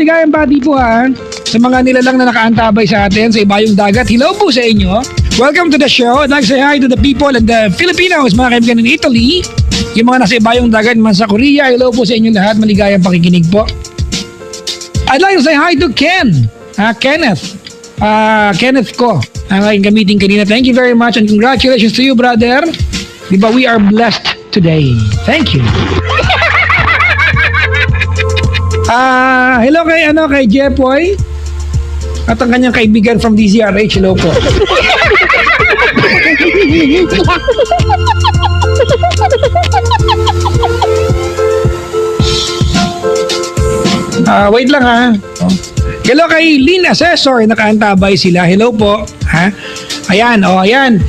maligayang bati po ha. Sa mga nilalang na nakaantabay sa atin sa ibayong dagat, hello po sa inyo. Welcome to the show. I'd like to say hi to the people and the Filipinos, mga kaibigan in Italy. Yung mga nasa ibayong dagat, man sa Korea, hello po sa inyo lahat. Maligayang pakikinig po. I'd like to say hi to Ken. Kenneth. Kenneth ko. Ang aking gamitin kanina. Thank you very much and congratulations to you, brother. Diba, we are blessed today. Thank you. Hello kay Jepoy. At ang kanyang kaibigan from DZRH, hello po. Wait lang ha. Hello kay Lynn Assessor, nakaantabay sila. Hello po. Ha? Ayan, ayan.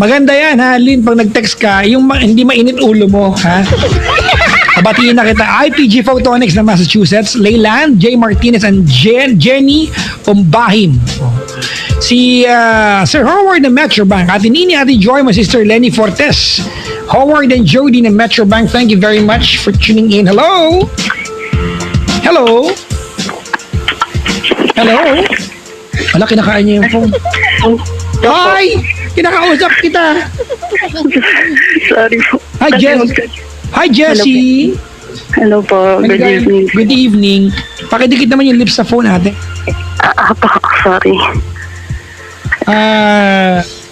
Maganda yan ha, Lynn, pag nag-text ka, yung hindi mainit ulo mo, ha? Kabatiin na kita. IPG Photonics ng Massachusetts, Leyland, J. Martinez, and Jenny Umbahim. Si Sir Howard ng Metrobank, Ate Nini, Ate Joy, my sister Lenny Fortes, Howard and Jody ng Metrobank, thank you very much for tuning in. Hello? Hello? Hello? Wala, kinakain niya yung phone. Hi! Kinakausap kita. Sorry po. Hi, Jessie. Hello po. Good evening. Good evening. Pakidikit naman yung lips sa phone natin. Sorry.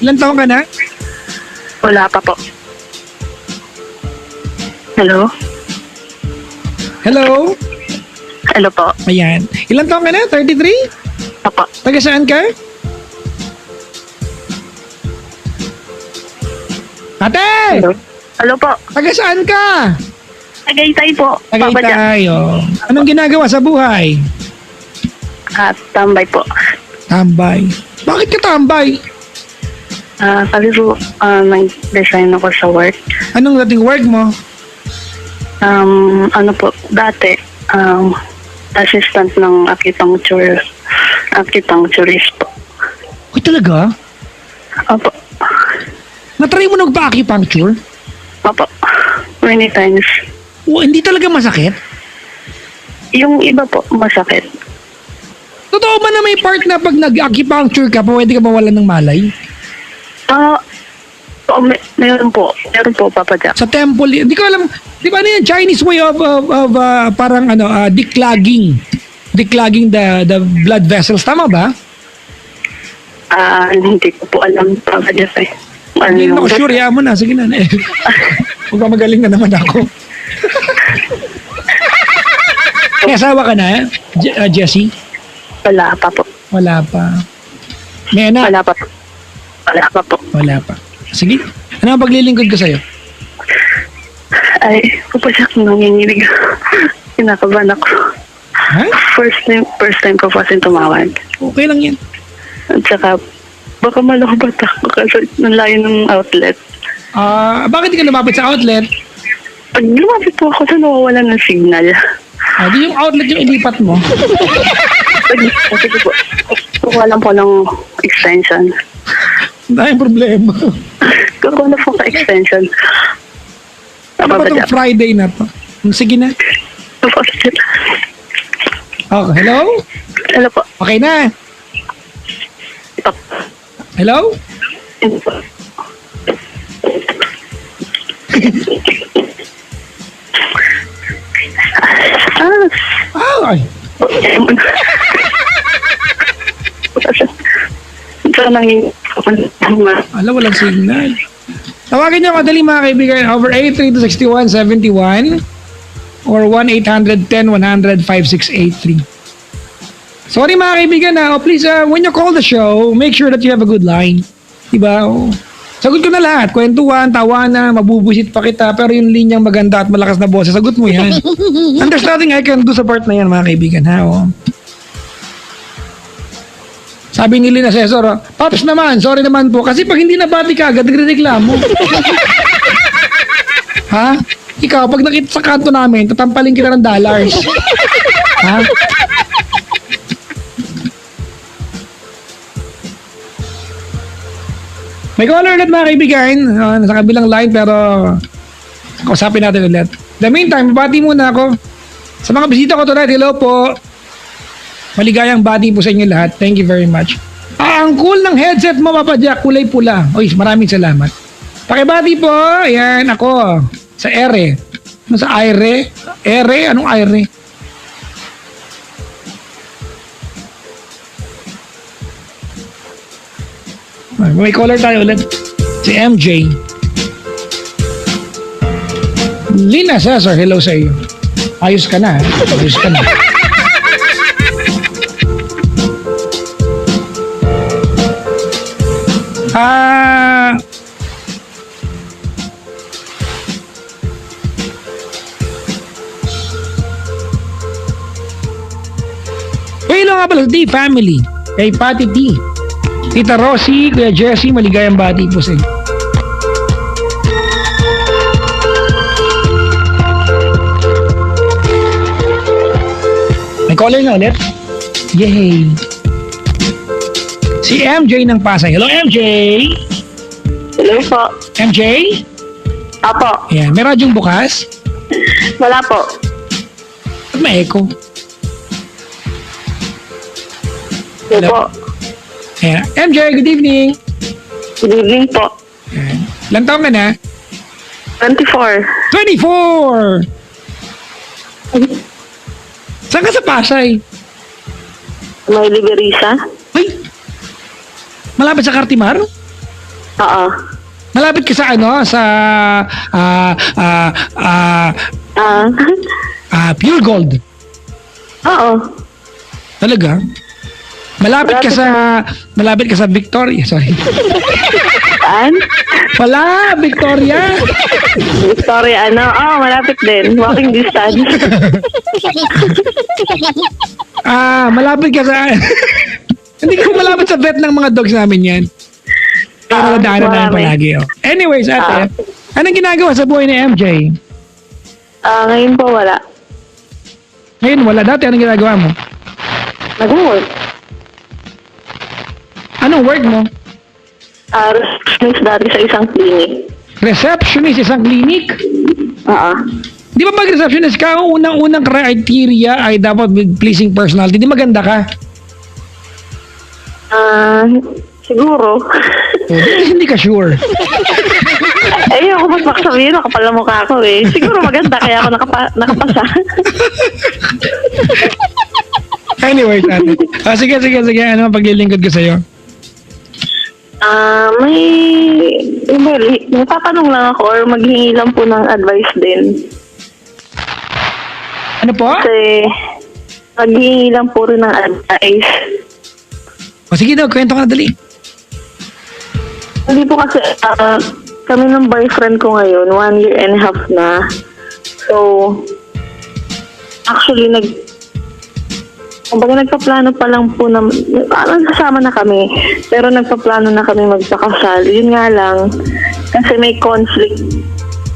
Ilan taon ka na? Wala pa po. Hello? Hello? Hello po. Ayan. Ilan taon ka na? 33? Papa. Taga saan ka? Ate! Hello? Hello po. Taga saan ka? Tagaytay po. Tagaytay, Anong ginagawa sa buhay? Tambay po. Tambay. Bakit ka tambay? Kasi po, nag-design ako sa work. Anong dating work mo? Ano po, dati, assistant ng acupuncturist po. Uy, talaga? Opo. Natry mo nagpa-acupuncture? Opo. Many times. Hindi talaga masakit? Yung iba po, masakit. Totoo ba na may part na pag nag-acupuncture ka, pwede ka mawalan ng malay? Meron po. Meron po, Papa Jack. Sa temple, hindi ko alam, di ba ano yan, Chinese way of parang declogging. Declogging the blood vessels. Tama ba? Hindi ko po alam, Papa Jack eh. Hindi na ako sure, mo na. Sige na. Huwag ka magaling na naman ako. May asawa ka na, Jessie? Wala pa po. Wala pa. May anak? Wala pa po. Wala pa po. Wala pa. Sige. Ano ang paglilingkod ko sa'yo? Ay, Papa Jack, nanginginig. Kinakabahan ako. Ha? First time ko pa tumawag. Okay lang yan. At saka, baka malabat ako kasi nalayo ng outlet. Bakit di ka lumapit sa outlet? Pag lumapit po ako, nawawala ng signal. Di yung outlet yung ilipat mo. Kasi po, kukuha lang po ng extension. Dahil problema. Kukuha na po ka extension. Ano ba itong Friday na to? Sige na. Okay, hello? Hello po. Okay na. Hello? Ay. Walang signal. Tawagin niyo kadali mga kaibigan over 8326171 or 1-800-10-100-5683. Sorry mga kaibigan please when you call the show, make sure that you have a good line. Diba? Sagot ko na lahat. Kwentuhan, tawanan, mabubusit pa kita, pero yung linyang maganda at malakas na boses, sagot mo yan. And there's nothing I can do sa part na yan mga kaibigan Sabi ni Lynn Assessor, Pops naman, sorry naman po, kasi pag hindi nabati ka agad, nagre-reklamo. Ha? Ikaw, pag nakita sa kanto namin, tatampalin kita ng dollars. Ha? May caller ulit mga kaibigan. Nasa kabilang line pero kausapin natin ulit. The meantime, babati muna ako. Sa mga bisita ko tonight, hello po. Maligayang bati po sa inyo lahat. Thank you very much. Ang cool ng headset mo, Papa Jack, kulay pula. Oy, maraming salamat. Pakibati po. Ayan, ako. Sa Ere. Ano sa Aire? Ere? Anong Aire? May caller tayo ulit. Si MJ. Lina Cesar, hello sa iyo. Ayos ka na. Ayos ka na. Hello nga pala, di family. Kay Patty T. Tita Rosie, Kuya Jesse, maligayang bati po sa inyo. May caller na ulit. Yay! Si MJ ng Pasay. Hello, MJ! Hello po. MJ? Apo. Ayan, may radyong bukas? Wala po. Ba't may echo? Hello po. Ayan. MJ, good evening! Good evening po. Ayan. Ilang taon ka na? 24. 24! Saan ka sa Pasay? May Liberisa? Ay! Malapit sa Cartimar? Oo. Malapit ka sa ano? Sa Pure Gold. Oo. Talaga? Malapit ka sa Victoria. Sorry. Saan? Wala, Victoria. Victoria, ano? Oo, malapit din. Walking distance. Malapit ka sa... Hindi ka malapit sa vet ng mga dogs namin yan. Pero nadaanan namin palagi. Oh. Anyways, ate, anong ginagawa sa buhay ni MJ? Ngayon po wala. Ngayon, wala. Dati, anong ginagawa mo? Nag-work. Anong work mo? Receptionist dati sa isang clinic. Receptionist, isang clinic? Oo. Di ba pag receptionist ka, ang unang criteria ay dapat with pleasing personality. Di maganda ka? Siguro. Hindi ka sure. Ayoko mas makasabihin, nakapal na mukha ko eh. Siguro maganda, kaya ako nakapasa. Anyways, ate. Sige. Ano ang paglilingkod ko sa'yo? May tatanong lang ako or maghingi lang po ng advice din. Ano po? Kasi maghingi lang po rin ng advice. O sige daw, kwento ka na dali. Hindi po kasi kami ng boyfriend ko ngayon, 1 year and a half na. So, actually, kumbaga nagpaplano pa lang po na, nagsasama na kami, pero nagpaplano na kami magpakasal. Yun nga lang, kasi may conflict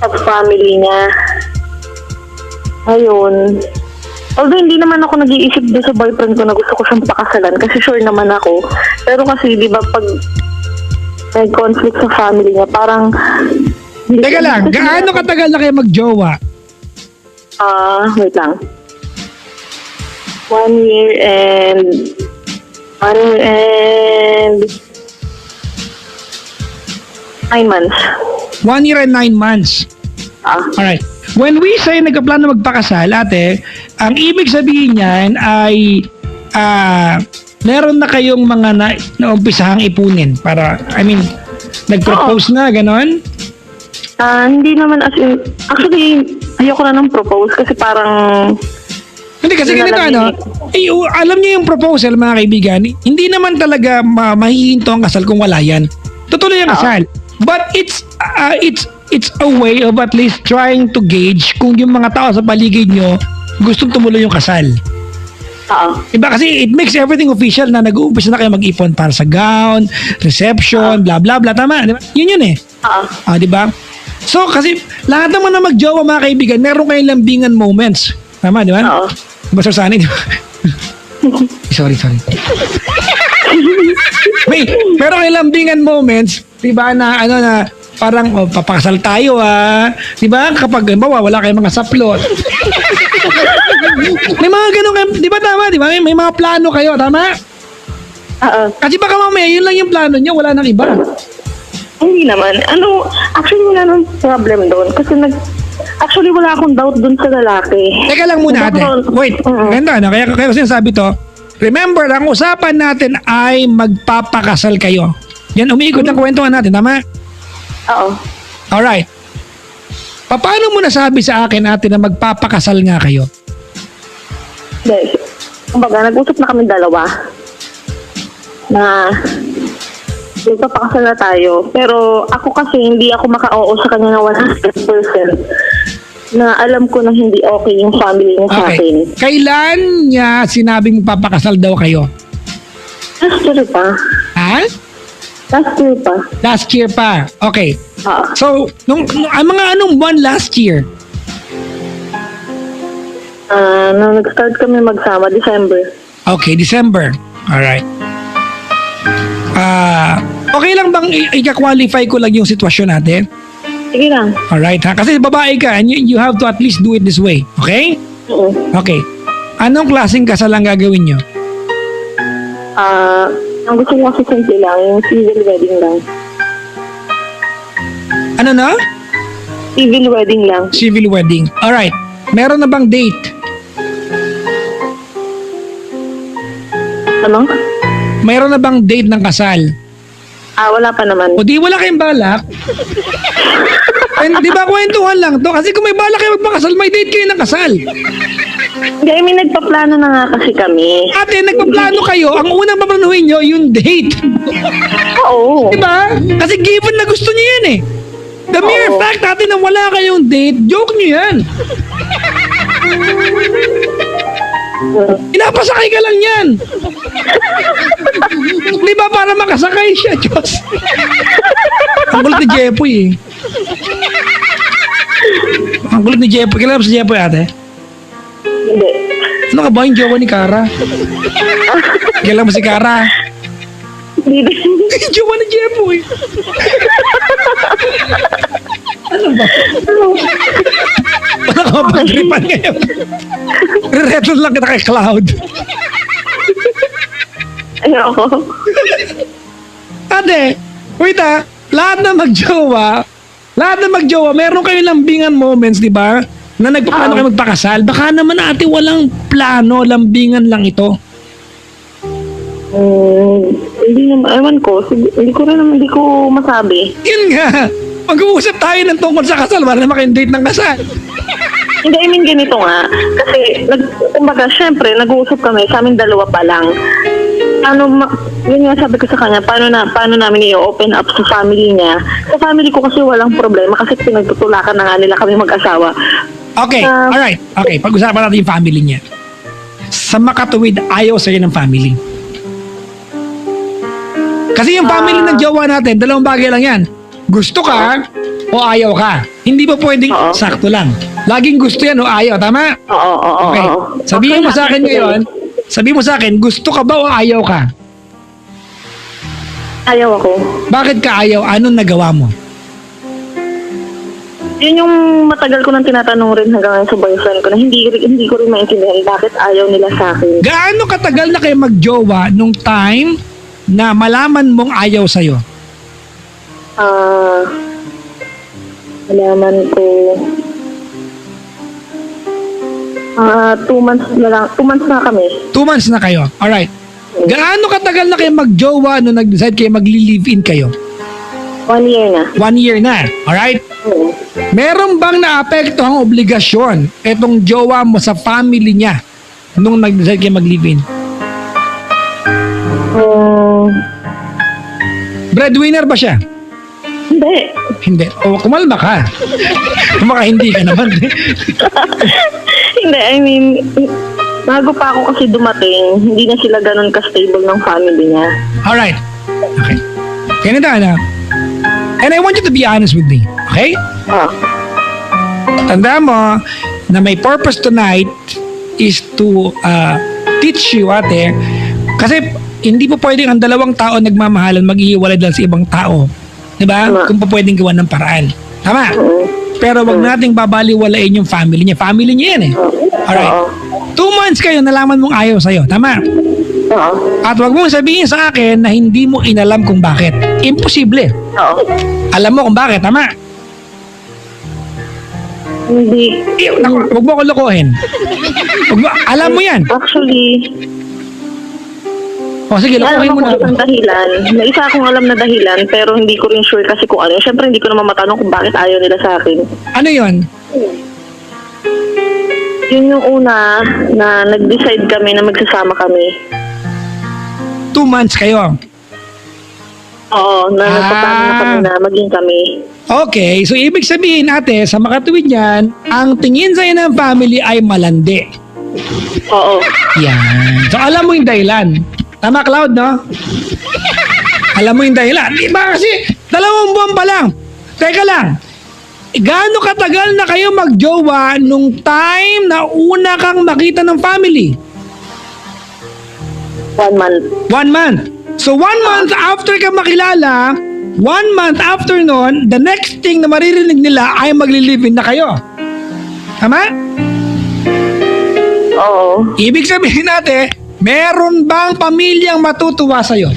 sa family niya. Ayun. Although hindi naman ako nag-iisip doon sa boyfriend ko na gusto ko siyang pakasalan kasi sure naman ako. Pero kasi di ba pag may conflict sa family niya, parang... Teka lang, gaano katagal na kayo mag-jowa? Wait lang. 1 year and 9 months. 1 year and 9 months. Alright. When we say nagkaplano magpakasal, ate, ang ibig sabihin niyan ay meron na kayong mga naumpisahang ipunin para, nag-propose na, ganon? Hindi naman as in, actually, ayoko na ng propose kasi parang... Hindi kasi ganito alam niyo yung proposal mga kaibigan, hindi naman talaga mahihinto ang kasal kung wala yan. Tutuloy ang kasal. But it's a way of at least trying to gauge kung yung mga tao sa paligid nyo gustong tumuloy yung kasal. Diba? Kasi it makes everything official na nag-uumpisa na kayo mag-ipon para sa gown, reception, blah blah blah. Tama, diba? Yun eh. Diba? So kasi lahat naman na mag-jowa mga kaibigan, meron kayong lambingan moments. Tama, di ba? Oo. Diba, Susanne? Sorry. Meron kayong lambingan moments, di ba, na parang papakasal tayo, di ba? Kapag wala kayong mga saplot. May mga ganun kayo, di ba tama? Di ba? May mga plano kayo, tama? Oo. Kasi baka mamaya, yun lang yung plano niya, wala nang iba. Hindi naman. Actually wala nang problem doon. Kasi actually wala akong doubt doon sa lalaki. Teka lang muna ate. Wait, Oo. ganda no? Kaya sinasabi to, remember, ang usapan natin ay magpapakasal kayo. Yan, umiikot ang kwentuhan natin, tama? Oo. Alright. Paano mo nasabi sa akin ate na magpapakasal nga kayo? Dahil, kumbaga, nag-usap na kami dalawa na magpapakasal na tayo. Pero ako kasi hindi ako maka-oo sa kanya na 100% na alam ko na hindi okay yung family niya sa akin. Kailan niya sinabing magpapakasal daw kayo? Last year pa. Ha? Last year pa. Last year pa. Okay. Oo. So, ang mga anong buwan last year? Nung nag-start kami magsama, December. Okay, December. Alright. Okay lang bang i-qualify ko lang yung sitwasyon natin? Sige lang. Alright ha? Kasi babae ka and you have to at least do it this way. Okay? Oo. Okay. Anong klaseng kasal ang gagawin nyo? Ang gusto ko kasi simple lang, yung civil wedding lang. Ano na? Civil wedding lang. Civil wedding. Alright. Meron na bang date? Ano? Meron na bang date ng kasal? Wala pa naman. O di wala kayong balak? And di ba kwentuhan lang to? Kasi kung may balak kayo magpakasal, may date kayo ng kasal. Hindi, I mean, nagpaplano na nga kasi kami. Ate, nagpaplano kayo, ang unang paplanuhin nyo, yung date. Oo. Di ba? Kasi given na gusto niyo yan eh. The mere Oo. fact natin na wala kayong date, joke niyo yan. Pinapasakay ka lang yan. Di ba para makasakay siya, Diyos? Ang gulit ni Jepoy eh. Ang gulit ni Jepoy. Kailan mo si Jepoy ate? Hindi. Ano ka ba yung jowa ni Kara? Kailan mo si Kara? Hindi. Yung jowa ni Jepoy. Ano ba? Wala ka mapagripan ngayon. Re-retro lang kita kay Cloud. Ayoko. Ate, wait lahat na magjowa, meron kayo lambingan moments, di ba? Na nagpaplano kayo magpakasal. Baka naman ate walang plano, lambingan lang ito. Hindi naman, ewan ko. Hindi ko masabi. Yun nga, mag-uusap tayo ng tungkol sa kasal, wala naman kayong date ng kasal. Hindi, I mean, ganito nga. Kasi, kumbaga, syempre, nag-uusap kami, sa amin dalawa pa lang. Yun nga sabi ko sa kanya, paano namin i-open up sa family niya. Sa family ko kasi walang problema kasi pinagtutulakan na nga nila kami mag-asawa. Okay, alright. Okay, pag-usapan natin yung family niya. Sa makatuwid, ayaw sa'yo ng family. Kasi yung family ng jowa natin, dalawang bagay lang yan. Gusto ka o ayaw ka. Hindi ba pwedeng sakto lang? Laging gusto yan o ayaw, tama? Oo. Okay. Sabihin mo sa akin ngayon, gusto ka ba o ayaw ka? Ayaw ako. Bakit ka ayaw? Anong nagawa mo? Yun yung matagal ko nang tinatanong rin hanggang ngayon sa boyfriend ko na hindi ko rin maintindihan bakit ayaw nila sa akin. Gaano katagal na kayo magjowa nung time na malaman mong ayaw sa'yo? Malaman ko 2 months na lang. 2 months na kami. 2 months na kayo. Alright. Gaano katagal na kayo magjowa nung nag-decide kayo magli-live-in kayo? 1 year na. 1 year na. Alright? Oo. Meron bang naapektuhang obligasyon etong jowa mo sa family niya nung nag-decide kayo mag-live-in? Breadwinner ba siya? Hindi. Hindi. O, kumalma ka. Kumaka hindi ka naman. Hindi, I mean, bago pa ako kasi dumating, hindi na sila ganun ka-stable ng family niya. Alright. Okay. Ganito na. And I want you to be honest with me. Okay? Tanda mo na my purpose tonight is to teach you ate. Kasi hindi po pwedeng ang dalawang tao nagmamahalan maghihiwalay dahil sa ibang tao. Diba? Tama. Kung pa pwedeng gawan ng paraan. Tama? Oo. Pero wag nating babaliwalain yung family niya. Family niya yan eh. Alright. Oo. 2 months kayo, nalaman mong ayaw sa'yo. Tama? Oo. At wag mong sabihin sa akin na hindi mo inalam kung bakit. Imposible. Oo. Alam mo kung bakit, tama? Hindi. Naku, wag mo ako lokohin. Alam mo yan. Actually, O sige, alam lokohin mo ako na ako. isang dahilan. May isa akong alam na dahilan, pero hindi ko rin sure kasi kung ano. Siyempre, hindi ko naman matanong kung bakit ayaw nila sa akin. Ano yon? Yun yung una na nag-decide kami na magsasama kami. 2 months kayo. Oo, na nagpaplano na kami na maging kami. Okay, so ibig sabihin ate, sa makatuwid yan, ang tingin sa'yo ng family ay malandi. Oo. Yan. So alam mo yung dahilan. Tama, Cloud, no? Alam mo yung dahilan. Di ba kasi 2 buwan pa lang. Teka lang. Gaano katagal na kayo magjowa nung time na una kang makita ng family? 1 month. 1 month. So 1 month after ka makilala, 1 month after nun, the next thing na maririnig nila ay magli-live-in na kayo. Tama? Oo. Ibig sabihin natin, meron bang pamilyang matutuwa sa'yo?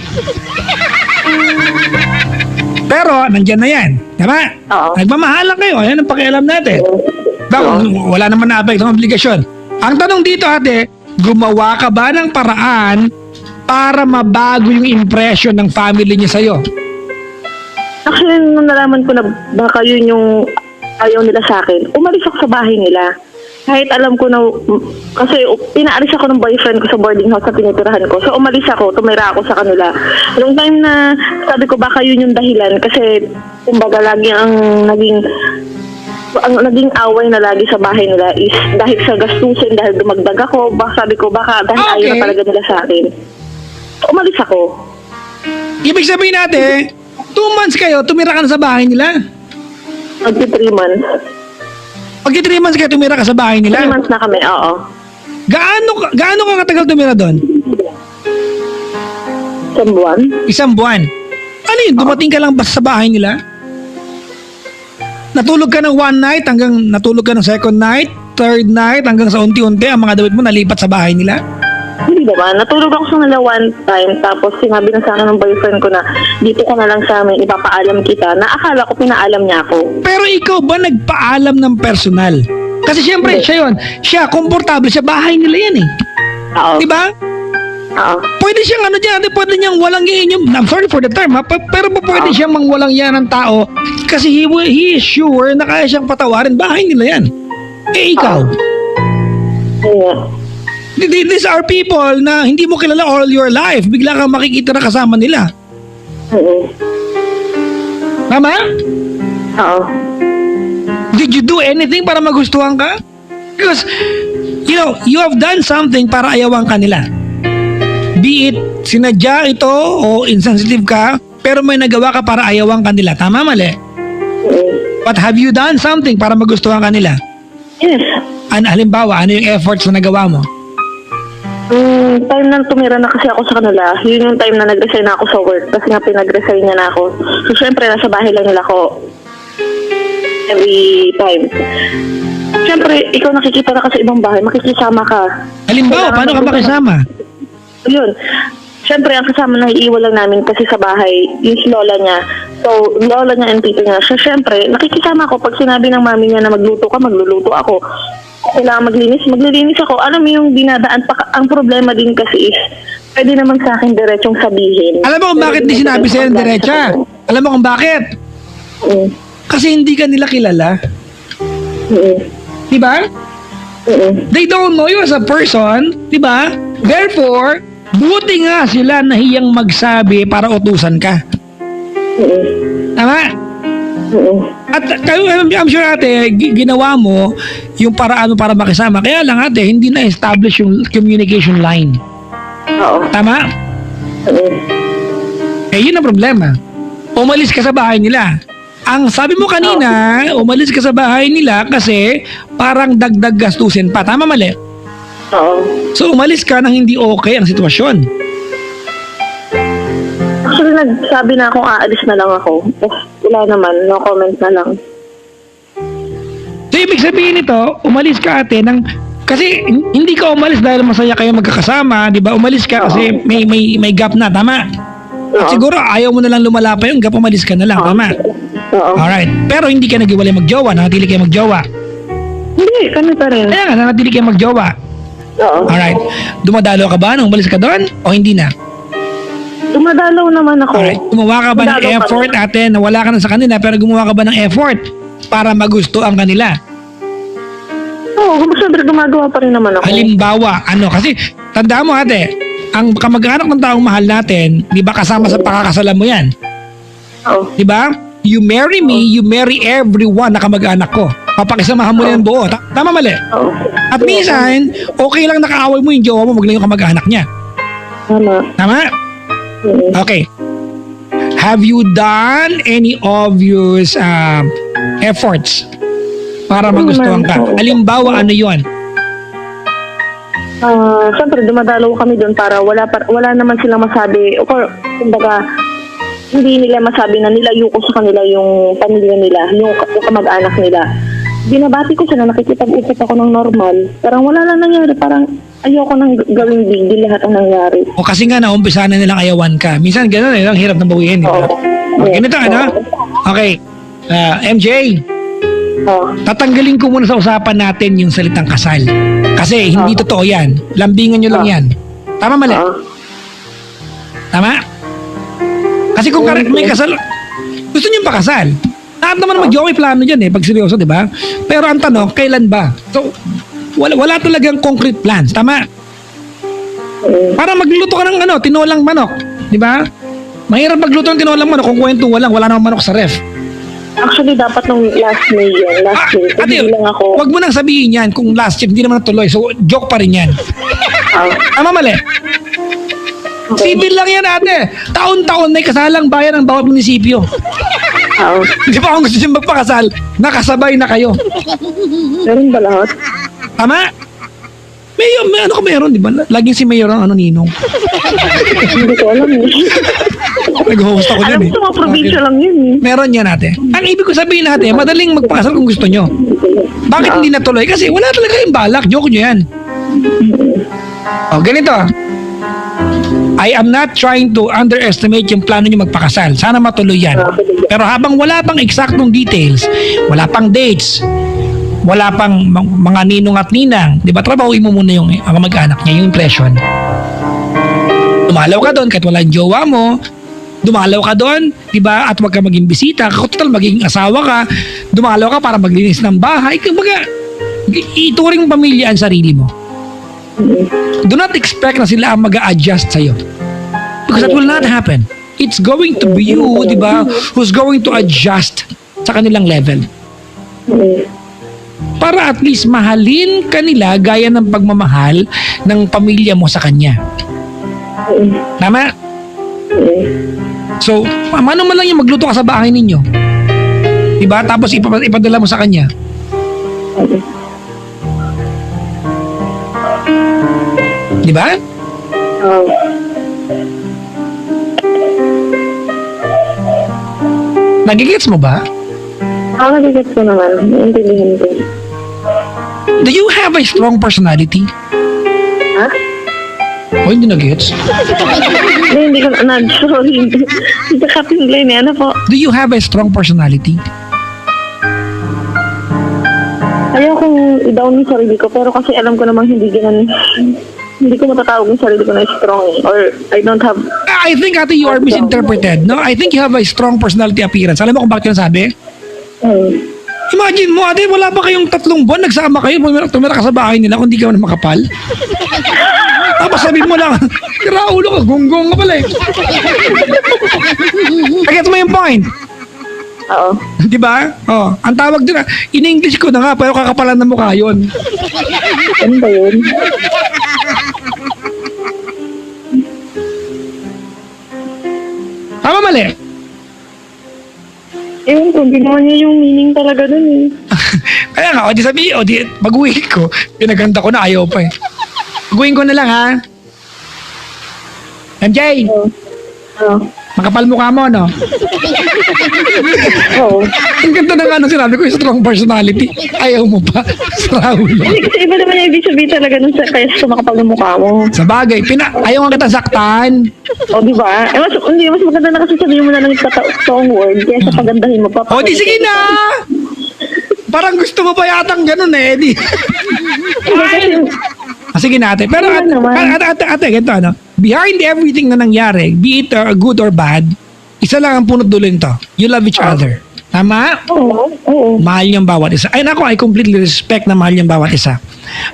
Pero, nandyan na yan. Tama? Oo. Nagmamahalan kayo. Yan ang pakialam natin. Wala naman na-affect ang obligasyon. Ang tanong dito, ate, gumawa ka ba ng paraan para mabago yung impression ng family niya sa'yo? Actually, nung nalaman ko na baka yun yung ayaw nila sa akin, umalis ako sa bahay nila. Kahit alam ko na, kasi pinaalis ako ng boyfriend ko sa boarding house na tinitirahan ko. So umalis ako, tumira ako sa kanila. Nung time na sabi ko baka yun yung dahilan kasi kumbaga lagi ang naging away na lagi sa bahay nila is dahil sa gastusin, dahil dumagdag ako, sabi ko baka dahil ayaw na talaga nila sa akin. So, umalis ako. Ibig sabihin natin, 2 months kayo, tumira ka na sa bahay nila? Magti 3 months. Pag 3 months kayo, tumira ka sa bahay 3 nila? months na kami, oo. Gaano ka katagal tumira doon? 1 buwan. 1 buwan. Ano yun? Dumating ka lang ba sa bahay nila? Natulog ka ng 1 night hanggang natulog ka ng 2nd night, 3rd night hanggang sa unti-unti ang mga damit mo nalipat sa bahay nila? Hindi naman. Natulog ako sa nila one time tapos sinabi na sa akin ng boyfriend ko na dito ka na lang sa amin, ipapaalam kita. Na akala ko pinaalam niya ako. Pero ikaw ba nagpaalam ng personal? Kasi siyempre, siya yun. Siya, komportable siya. Bahay nila yan eh. Oo. Diba? Oo. Pwede siyang pwede niyang walang yan. I'm sorry for the term ha, pero pwede siyang walang yan ng tao kasi he is sure na kaya siyang patawarin. Bahay nila yan. Eh ikaw, Ayun. these are people na hindi mo kilala all your life. Bigla kang makikita na kasama nila. Tama? Oo. Did you do anything para magustuhan ka? Because, you have done something para ayawan ka nila. Be it sinadya ito o insensitive ka, pero may nagawa ka para ayawan ka nila. Tama, mali? But have you done something para magustuhan ka nila? Yes. Halimbawa, ano yung efforts na nagawa mo? Time na tumira na kasi ako sa kanila, yun yung time na nag-resign na ako sa work kasi nga pinag-resign niya na ako. So, syempre, nasa bahay lang nila ako every time. Syempre, ikaw nakikita na ka sa ibang bahay, makikisama ka. Halimbawa, paano ka makisama? Yun. Syempre, ang kasama na iiwan lang namin kasi sa bahay, yung si lola niya. So, lola niya and tito niya. So, syempre, nakikisama ako. Pag sinabi ng mami niya na magluto ka, magluluto ako. Kailangan maglilinis ako. Alam mo yung dinadaan pa. Ang problema din kasi is, pwede naman sa akin diretsong sabihin. Alam mo kung bakit di sinabi sa'yo ng diretsa? Alam mo kung bakit? Kasi hindi ka nila kilala. Diba? They don't know you as a person. Diba? Therefore, buti nga sila nahiyang magsabi para utusan ka. Tama? At kayo, I'm sure ate, ginawa mo yung paraan mo para makisama. Kaya lang ate, hindi na-establish yung communication line. Oo. Tama? Eh, yun ang problema. Umalis ka sa bahay nila. Ang sabi mo kanina, umalis ka sa bahay nila kasi parang dagdag gastusin pa. Tama, mali? Oo. So, umalis ka nang hindi okay ang sitwasyon. Actually, nagsabi na akong aalis na lang ako. Wala naman, no comment na lang. So, ibig sabihin nito, umalis ka ate nang Kasi hindi ka umalis dahil masaya kayo magkakasama, di ba? Umalis ka kasi may gap na, tama? At Oo. siguro ayaw mo na lang lumala pa yung gap, umalis ka na lang, tama? Oo. Alright. Pero hindi ka nag-iwalay magjowa, nanatili kayo magjowa. Hindi, kami pa rin. Kaya nga, nanatili kayo magjowa. Oo. Alright. Dumadalo ka ba nung umalis ka doon? O hindi na? Dumadalaw naman ako. Alright. Gumawa ka ba ng Dumadalaw pa effort, rin. ate, na wala ka na sa kanila, pero gumawa ka ba ng effort para magusto ang kanila? Oo, siyempre gumagawa pa rin naman ako. Halimbawa, kasi tandaan mo ate, ang kamag-anak ng taong mahal natin, di ba kasama sa pakakasalan mo yan? Oo. Di ba? You marry me, you marry everyone na kamag-anak ko. Papakisamahan mo yan buo. Tama mali? Oo. At minsan, okay lang nakaaway mo yung jowa mo, wag lang yung kamag-anak niya. Tama. Tama? Oo. Okay. Have you done any obvious efforts para magustuhan ka? Halimbawa, ano yun? Siyempre, dumadalaw kami doon para wala naman silang masabi. O kumbaga, hindi nila masabi na nilayo ko sa kanila yung pamilya nila, yung kamag-anak nila. Binabati ko sila, nakikipag-usap ako ng normal. Parang wala lang nangyari, parang ayoko nang gawing big deal lahat ang nangyari. O kasi nga naumpisa na nilang ayawan ka. Minsan gano'n ang hirap na bawiin. Di ba? Oo. Ganito, Okay. MJ, Oo. tatanggalin ko muna sa usapan natin yung salitang kasal. Kasi hindi totoo yan. Lambingan nyo lang yan. Tama mali? Oo. Tama? Kasi kung may kasal, gusto nyo pakasal. Lahat naman mag-jowa may plano dyan pag seryoso, di ba? Pero ang tanong, kailan ba? So, wala talagang concrete plans. Tama? Para magluto ka ng tinolang manok. Di ba? Mahirap magluto ng tinolang manok kung kwentuhan lang, wala namang manok sa ref. Actually, dapat nung last May yun. Last May. Ate, Hindi lang ako. wag mo nang sabihin yan kung last year, hindi naman natuloy. So, joke pa rin yan. Tama mali? Civil lang yan, ate. Taon-taon may kasalang bayan ng bawat munisipyo. Oo. Di ba kung gusto nyo magpakasal, nakasabay na kayo. Meron ba lahat? Tama? May ano ka meron, di ba? Laging si Mayor ang ninong. Hindi ko alam eh. Nag-host ako Alam dyan ko sa mga probinsya lang yun eh. Meron yan ate. Ang ibig ko sabihin natin, madaling magpakasal kung gusto nyo. Bakit hindi natuloy? Kasi wala talaga yung balak. Joke nyo yan. O, ganito. I am not trying to underestimate yung plano nyo magpakasal. Sana matuloy yan. Pero habang wala pang eksaktong details, wala pang dates, wala pang mga ninong at ninang, di ba, trabahuin mo muna yung mag-anak niya, yung impression. Dumalaw ka doon kahit wala yung jowa mo, dumalaw ka doon, di ba, at wag ka maging bisita, total magiging asawa ka, dumalaw ka para maglinis ng bahay, kumbaga, ituring mo pamilya ang sarili mo. Do not expect na sila ang mag-a-adjust sa'yo. Because that will not happen. It's going to be you, di ba, who's going to adjust sa kanilang level. Para at least mahalin kanila gaya ng pagmamahal ng pamilya mo sa kanya. Tama? So, mano man lang yung magluto ka sa bahay ninyo. Diba? Tapos ipadala mo sa kanya. Diba? Oo. Nagigets mo ba? Ako nagigets ko naman. Naintindihan ko. Do you have a strong personality? Ha? O hindi nagigets? Hindi ko na. Sorry. Hindi ka pinglay niya. Ano po? Do you have a strong personality? Ayaw kong i-down yung sarili ko. Pero kasi alam ko namang hindi ko matatawag yung sarili ko na strong. Or I don't have... I think ate you are misinterpreted. No, I think you have a strong personality appearance. Alam mo kung bakit yun sabi? Imagine mo, ate, wala pa kayong 3 buwan, nagsama kayo, tumira ka sa bahay nila kung di ka man makapal. Tapos sabi mo lang, tira ulo ka, gonggong ka pala eh. Get mo yung point. Oo. Di ba? Oh, ang tawag din, in-English ko na nga, pero kakapalan na mukha yun. Ano ba yun? Tama mali? Ewan ko, ginawa niya yung meaning talaga dun eh. Kaya nga, o di baguhin ko. Pinaganda ko na, ayaw pa eh. Baguhin ko na lang ha. MJ, Oo. Makapal mukha mo, no? Oo. Ang ganda ng ano sinabi ko, strong personality. Ayaw mo pa. Sa ulo. Hindi, kasi iba naman yung ibig sabihin talaga nun kaya sa makapal ng mukha mo. Sa bagay, ayaw nga kita saktan. O, di ba? Mas maganda na kasi sabihin mo na lang yung totoong word kaya sa pagandahin mo pa. O, di sige na! Parang gusto mo pa yatang ganun eh. Di. Sige na ate. Pero ate, ganito ano. Behind everything na nangyari, be it good or bad, isa lang ang punot dulo nito. You love each other. Tama? Oo. Mahal niyang bawat isa. Ay nako, I completely respect na mahal niyang bawat isa.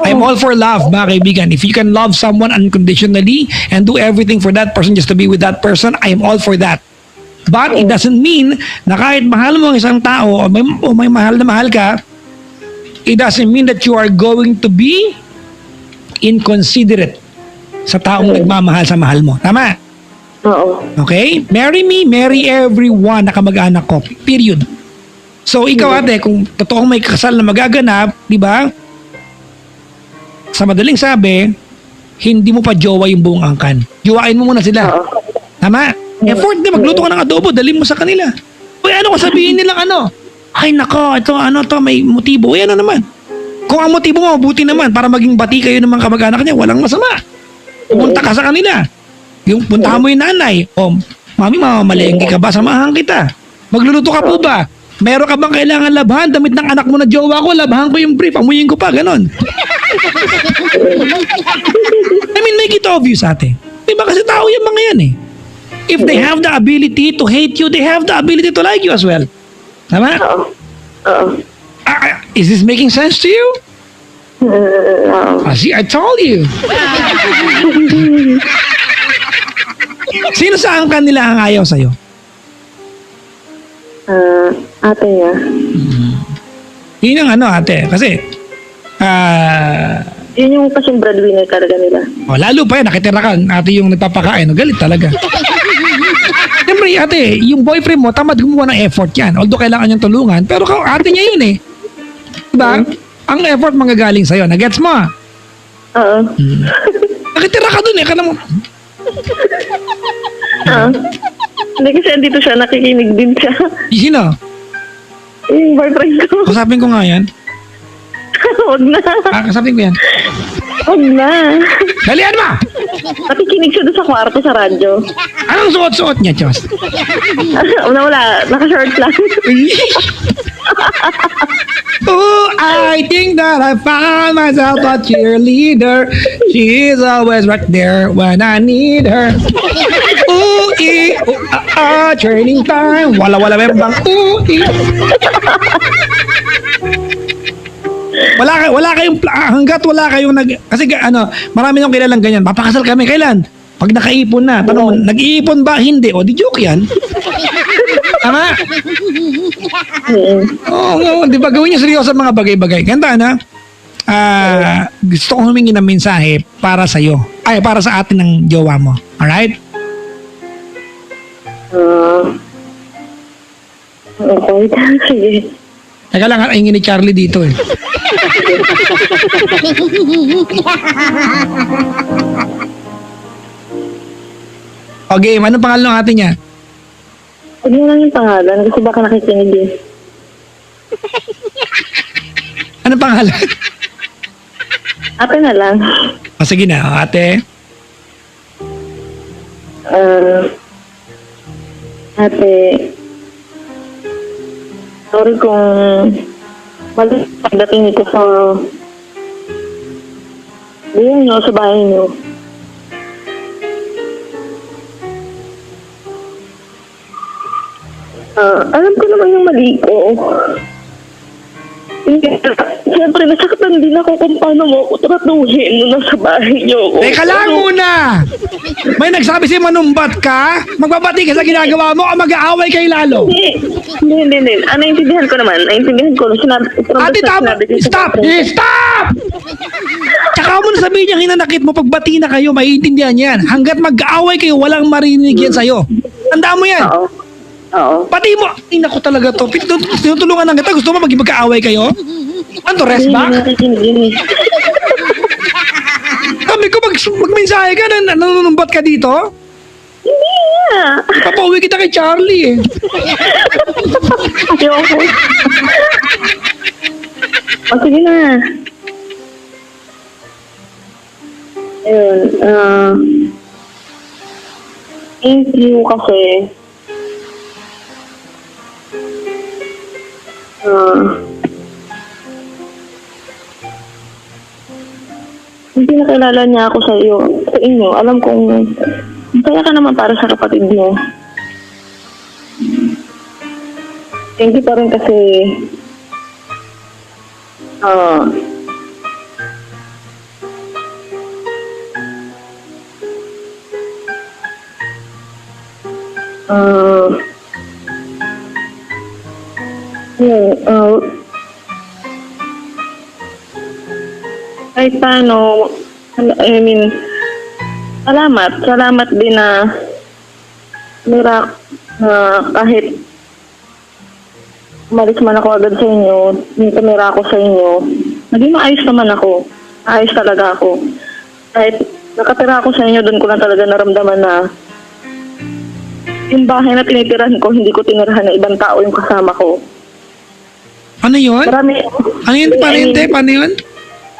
I'm all for love, mga kaibigan. If you can love someone unconditionally and do everything for that person just to be with that person, I am all for that. But it doesn't mean na kahit mahal mo ang isang tao o may mahal na mahal ka, it doesn't mean that you are going to be inconsiderate sa taong nagmamahal sa mahal mo. Tama? Oo. Okay? Marry me, marry everyone na kamag-anak ko. Period. So, ikaw ate, kung totoong may kasal na magaganap, di ba? Sa madaling sabi, hindi mo pa jowa yung buong angkan. Jowain mo muna sila. Oo. Tama? Effort na magluto ka ng adobo, dali mo sa kanila. Uy, ano ko sabihin nilang ano? Ay nako, ito may motibo. Uy, ano naman? Kung ang motibo mo, mabuti naman para maging bati kayo ng mga kamag-anak niya, walang masama. Pumunta ka sa kanila. Yung puntahan mo yung nanay. O, mami, mamamalengke ka ba? Samahan kita. Magluluto ka po ba? Meron ka bang kailangan labhan? Damit ng anak mo na jowa ko, labhan ko yung brief, amuyin ko pa, ganon. I mean, make it obvious ate. Diba kasi tao yung mga yan eh. If they have the ability to hate you, they have the ability to like you as well. Tama? Oo. Is this making sense to you? Oo. See, I told you. Sino saan kanila ang ayaw sa'yo? Ate niya. Yun ang ano ate. Kasi, Yun yung kasing breadwinner talaga nila. lalo pa yan, nakitira ka, ate yung nagpapakain. Galit talaga. Siyempre ate, yung boyfriend mo, tamad gumawa ng effort yan. Although kailangan niyang tulungan, pero ate niya yun eh. Diba? Ang effort manggagaling sa'yo. Nagets mo? Oo. Nakitira ka dun eh. Ka naman, Hindi kasi andito siya, nakikinig din siya. sino? Yung boyfriend ko. Kasapin ko nga yan. Huwag na. Kasapin ko yan. Huwag na. Dalian mo! Nakikinig siya doon sa kwarto sa radyo. Anong suot-suot niya, Chos? Wala. Naka-short lang. Oh, I think that I found myself a cheerleader. She's always right there when I need her. Ooh, training time. Wala membang. Ooh, Wala kayong hangga't wala kayong kasi marami nang kilalang ganyan. Papakasal kami kailan? Pag nakaipon na, tanong mo, nag-iipon ba? Hindi. O, di joke yan. Tama? Oo, di ba gawin niyo seryoso ang mga bagay-bagay. Ganda na. Gusto kong humingi ng mensahe para sa iyo. Ay, para sa atin ng jowa mo. Alright? Okay. Sige. Teka lang, ingin ni Charlie dito eh. Okay, anong pangalan ng ate niya? Huwag mo lang yung pangalan kasi baka nakikinig din. Anong pangalan? Ate na lang. Sige na, ate. Ate, sorry kung mali pagdating nito sa buhay niyo, sa bahay niyo. Alam ko naman yung mali ko. Siyempre, nasaktan din ako kung paano mo ako tratuhin nung nasa bahay niyo. Teka lang muna! May nagsabi si manumbat ka? Magbabati ka sa ginagawa mo o mag-aaway kay lalo? Hindi. Naintindihan ko naman. Naintindihan ko. Ate, tama! Stop! Stop! Tsaka mo na sabihin niya hinanakit mo, pagbati na kayo, maiintindihan yan. Hanggat mag-aaway kayo, walang marinig yan sa'yo. Tandaan mo yan. Oo. Pati mo, ay naku talaga to. Tinutulungan ng kita. Gusto mo mag-aaway kayo? Ano to, rest back? Sabi ko, mag-mensahe ka na nanunumbat ka dito? Hindi. na. Papauwi kita kay Charlie eh. Ayoko. O, sige na. Ayun, thank you kasi hindi nakilala niya ako sa inyo. Alam kong kaya ka naman para sa kapatid mo. Thank you pa rin kasi kahit paano, I mean, salamat din na kahit umalis man ako agad sa inyo, tumira ako sa inyo, naging maayos naman ako. Ayos talaga ako. Kahit nakatira ako sa inyo, doon ko lang talaga naramdaman na yung bahay na tinitirahan ko, hindi ko tinirahan ng ibang tao yung kasama ko. Ano yun? Marami. Ano yun? Paano yun?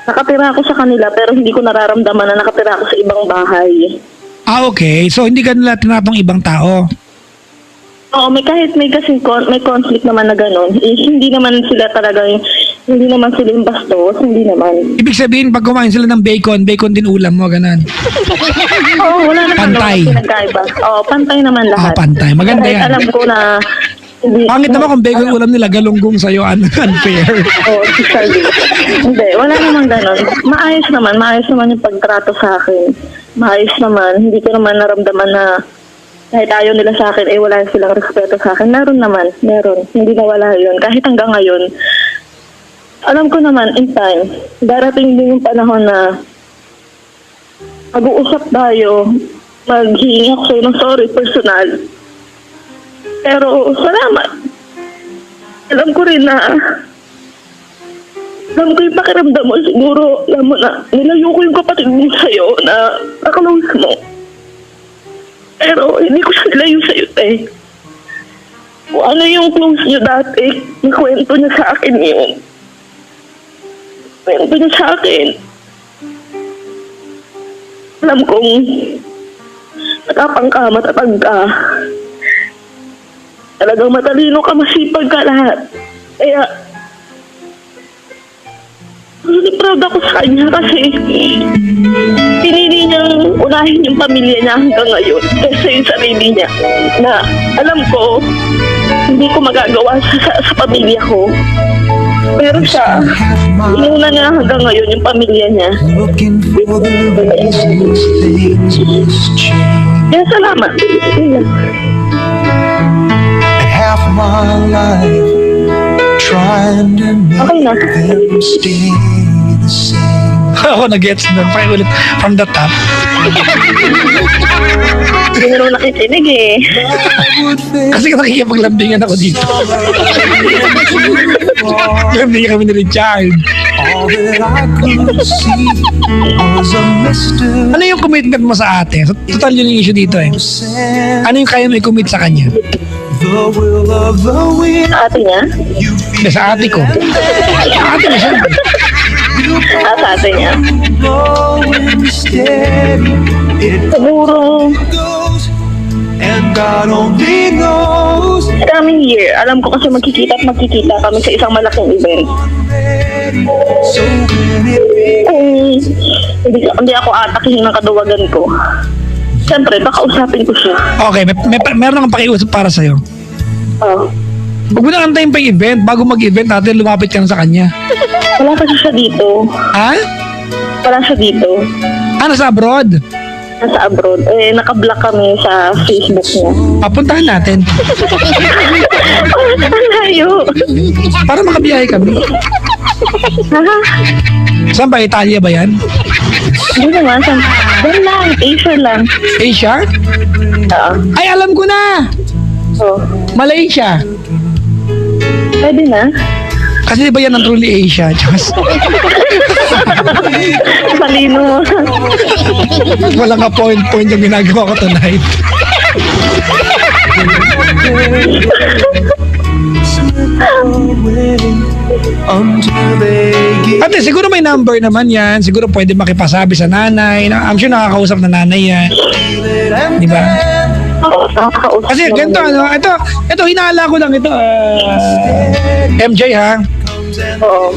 Nakatira ako sa kanila pero hindi ko nararamdaman na nakatira ako sa ibang bahay. Ah, okay. So, hindi ka nila tinatong ibang tao? Oo, may conflict naman na gano'n. Hindi naman sila yung bastos, hindi naman. Ibig sabihin, pag kumain sila ng bacon din ulam mo, ganun. Oo, wala naman. Pantay. Pinagkaiba. Oo, pantay naman lahat. Pantay. Maganda Kahit yan. alam ko na Pangit naman kung bacon ulam nila, galunggong sa'yo, unfair. Oo, sorry. Hindi, wala naman gano'n. Maayos naman yung pagtrato sa akin. Maayos naman, hindi ko naman naramdaman na kahit ayaw nila sa akin, wala silang respeto sa akin. Meron. Hindi na wala yun. Kahit hanggang ngayon, alam ko naman, in time, darating din yung panahon na mag-uusap tayo, maghihingi ako sa'yo ng sorry, personal. Pero, salamat. Alam ko rin na, alam ko yung pakiramdam mo, siguro, alam mo na, nilayo ko yung kapatid mo sa'yo na nakalose mo. Pero, hindi ko siya nilayo sa'yo, eh. Kung ano yung close niyo dati, nakwento niya sa akin yun. Kwento niya sa akin. Alam kong, matapang ka, matatag ka. Talagang matalino ka, masipag ka lahat. Kaya, proud ako sa kanya kasi pinili niyang unahin yung pamilya niya hanggang ngayon kaysa yung sarili niya. Na alam ko, hindi ko magagawa sa pamilya ko. Pero siya, inuna niya hanggang ngayon yung pamilya niya. Looking for the reasons things must change. Kaya salamat. And half my life trying to Okay na. make them stay the same. Ako na-gets nun. Pakiulit from the top. Hindi na naman nakikinig eh. Would feel Kasi nakikipaglambingan ako dito. Lambingan kami ni Richard. all that I could see was a mystery. Ano yung commitment mo sa ate? Total yun yung issue dito eh. Ano yung kaya mo i-commit sa kanya? The will of the wind. Sa ate niya? You Hindi, sa ate ko. Sa ate mo siyempre. Sa ate niya? blowing steady. It Siguro, goes, and God only knows. coming year, alam ko kasi magkikita kami sa isang malaking event. Ready. So when it Kung hindi ako atakihin ng kaduwagan ko, siyempre, baka usapin ko siya. Okay, meron akong pakiusap para sa'yo. Oh. Huwag mo na antayin pa yung event. Bago mag-event natin, lumapit ka na sa kanya. Wala kasi siya dito. Ha? Wala siya dito. Nasa abroad? Nasa abroad. Naka-block kami sa Facebook niya. Papuntahan natin. Ang layo. Para makabiyahe kami. Ha? Saan ba? Italia ba yan? Hindi naman. Doon lang. Asia lang. Asia? Oo. Ay, alam ko na! Oh. Malaysia. Pwede na. Kasi ba yan ang truly Asia? Just, Malino mo. walang ka point yung ginagawa ko tonight. until they give Ate, siguro may number naman yan. Siguro pwede makipasabi sa nanay. I'm sure nakakausap na nanay yan. it and Di ba? Oo, nakakausap Kasi naman ganito, yun. ito, hinala ko lang ito. MJ ha? Oo.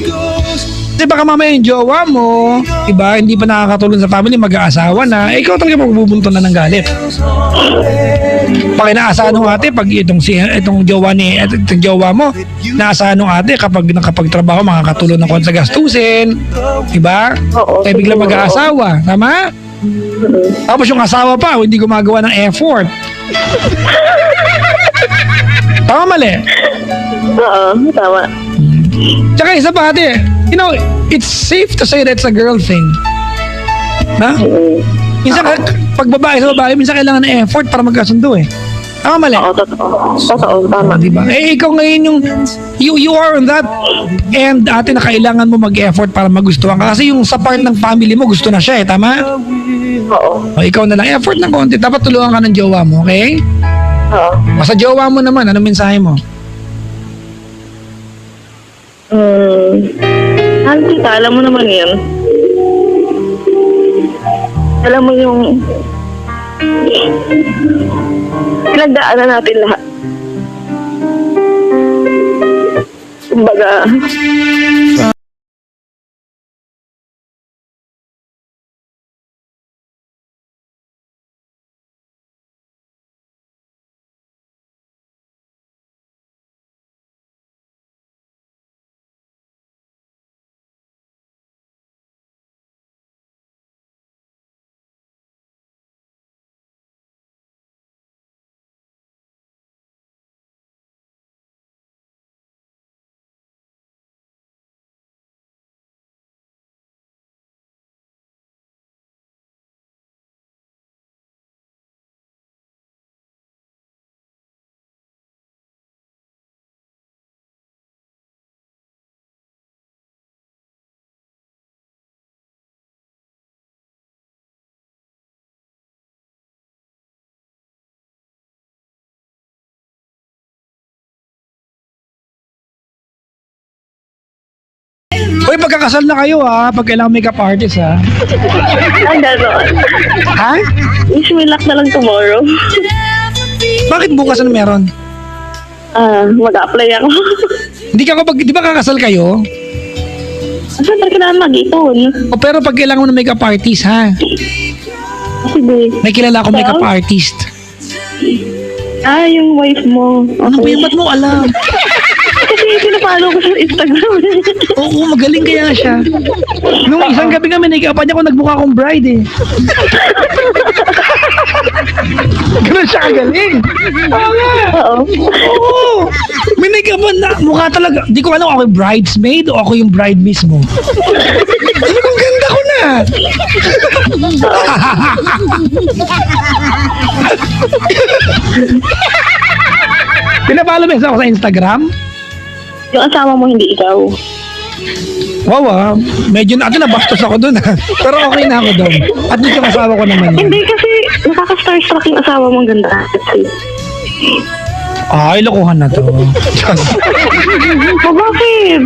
Kasi baka mamaya yung jowa mo, diba, hindi pa nakakatulong sa family, mag-aasawa na, ikaw talaga magbubunto na ng galit. Pag inaasahan ng ate, pag itong jowa itong jowa mo, naasahan ng ate kapag nakapagtrabaho, makakatulong ng konti sa gastusin, diba? Oo, Kaya biglang siguro. mag-aasawa, tama? Tapos yung asawa pa, hindi gumagawa ng effort. Tama mali? Oo, tama. Tsaka isa pa ate, you know, it's safe to say that's a girl thing. Na? Minsan, pag babae sa babae, minsan kailangan ng effort para magkasundo eh. Tama mali? Oo, totoo. Totoo, tama. Diba? Eh, ikaw ngayon yung, you are on that and ate na kailangan mo mag-effort para magustuhan ka. Kasi yung sa part ng family mo, gusto na siya eh, tama? Oo. O, ikaw na lang, effort ng konti. Dapat tulungan ka ng jowa mo, okay? Oo. O, sa jowa mo naman, anong mensahe mo? Kita, alam mo naman yan. Alam mo yung pinagdaanan natin lahat. Kumbaga, Uy, pagkakasal na kayo ha, pag kailangan makeup artist ha. ang gano'n. Ha? Wish me luck na lang tomorrow. Bakit bukas ano meron? Mag-apply ako. Di ba kakasal kayo? Saan talaga kailangan mag-ipon? O pero pag kailangan mo ng makeup artist ha. Kasi May kilala akong makeup Ikaw? artist. yung wife mo. Ano ba yun? Ba't mo alam? Kasi pinapalo ko sa Instagram. Oo, magaling kaya siya. Nung isang gabi nga, minake-upan niya ako, nagmukha akong bride eh. Ganun siya kagaling. Oo. Oo. Minake-upan na, mukha talaga. Di ko alam ako yung bridesmaid o ako yung bride mismo. Ano kung ganda ko na? Pinapalo mo ako sa Instagram? Yung asawa mo, hindi ikaw. Wow medyo nabastos ako dun ha. Pero okay na ako dun. At least yung asawa ko naman yun. Hindi kasi nakaka-starstruck yung asawa mong ganda. Ay, lokohan na to. Bakit?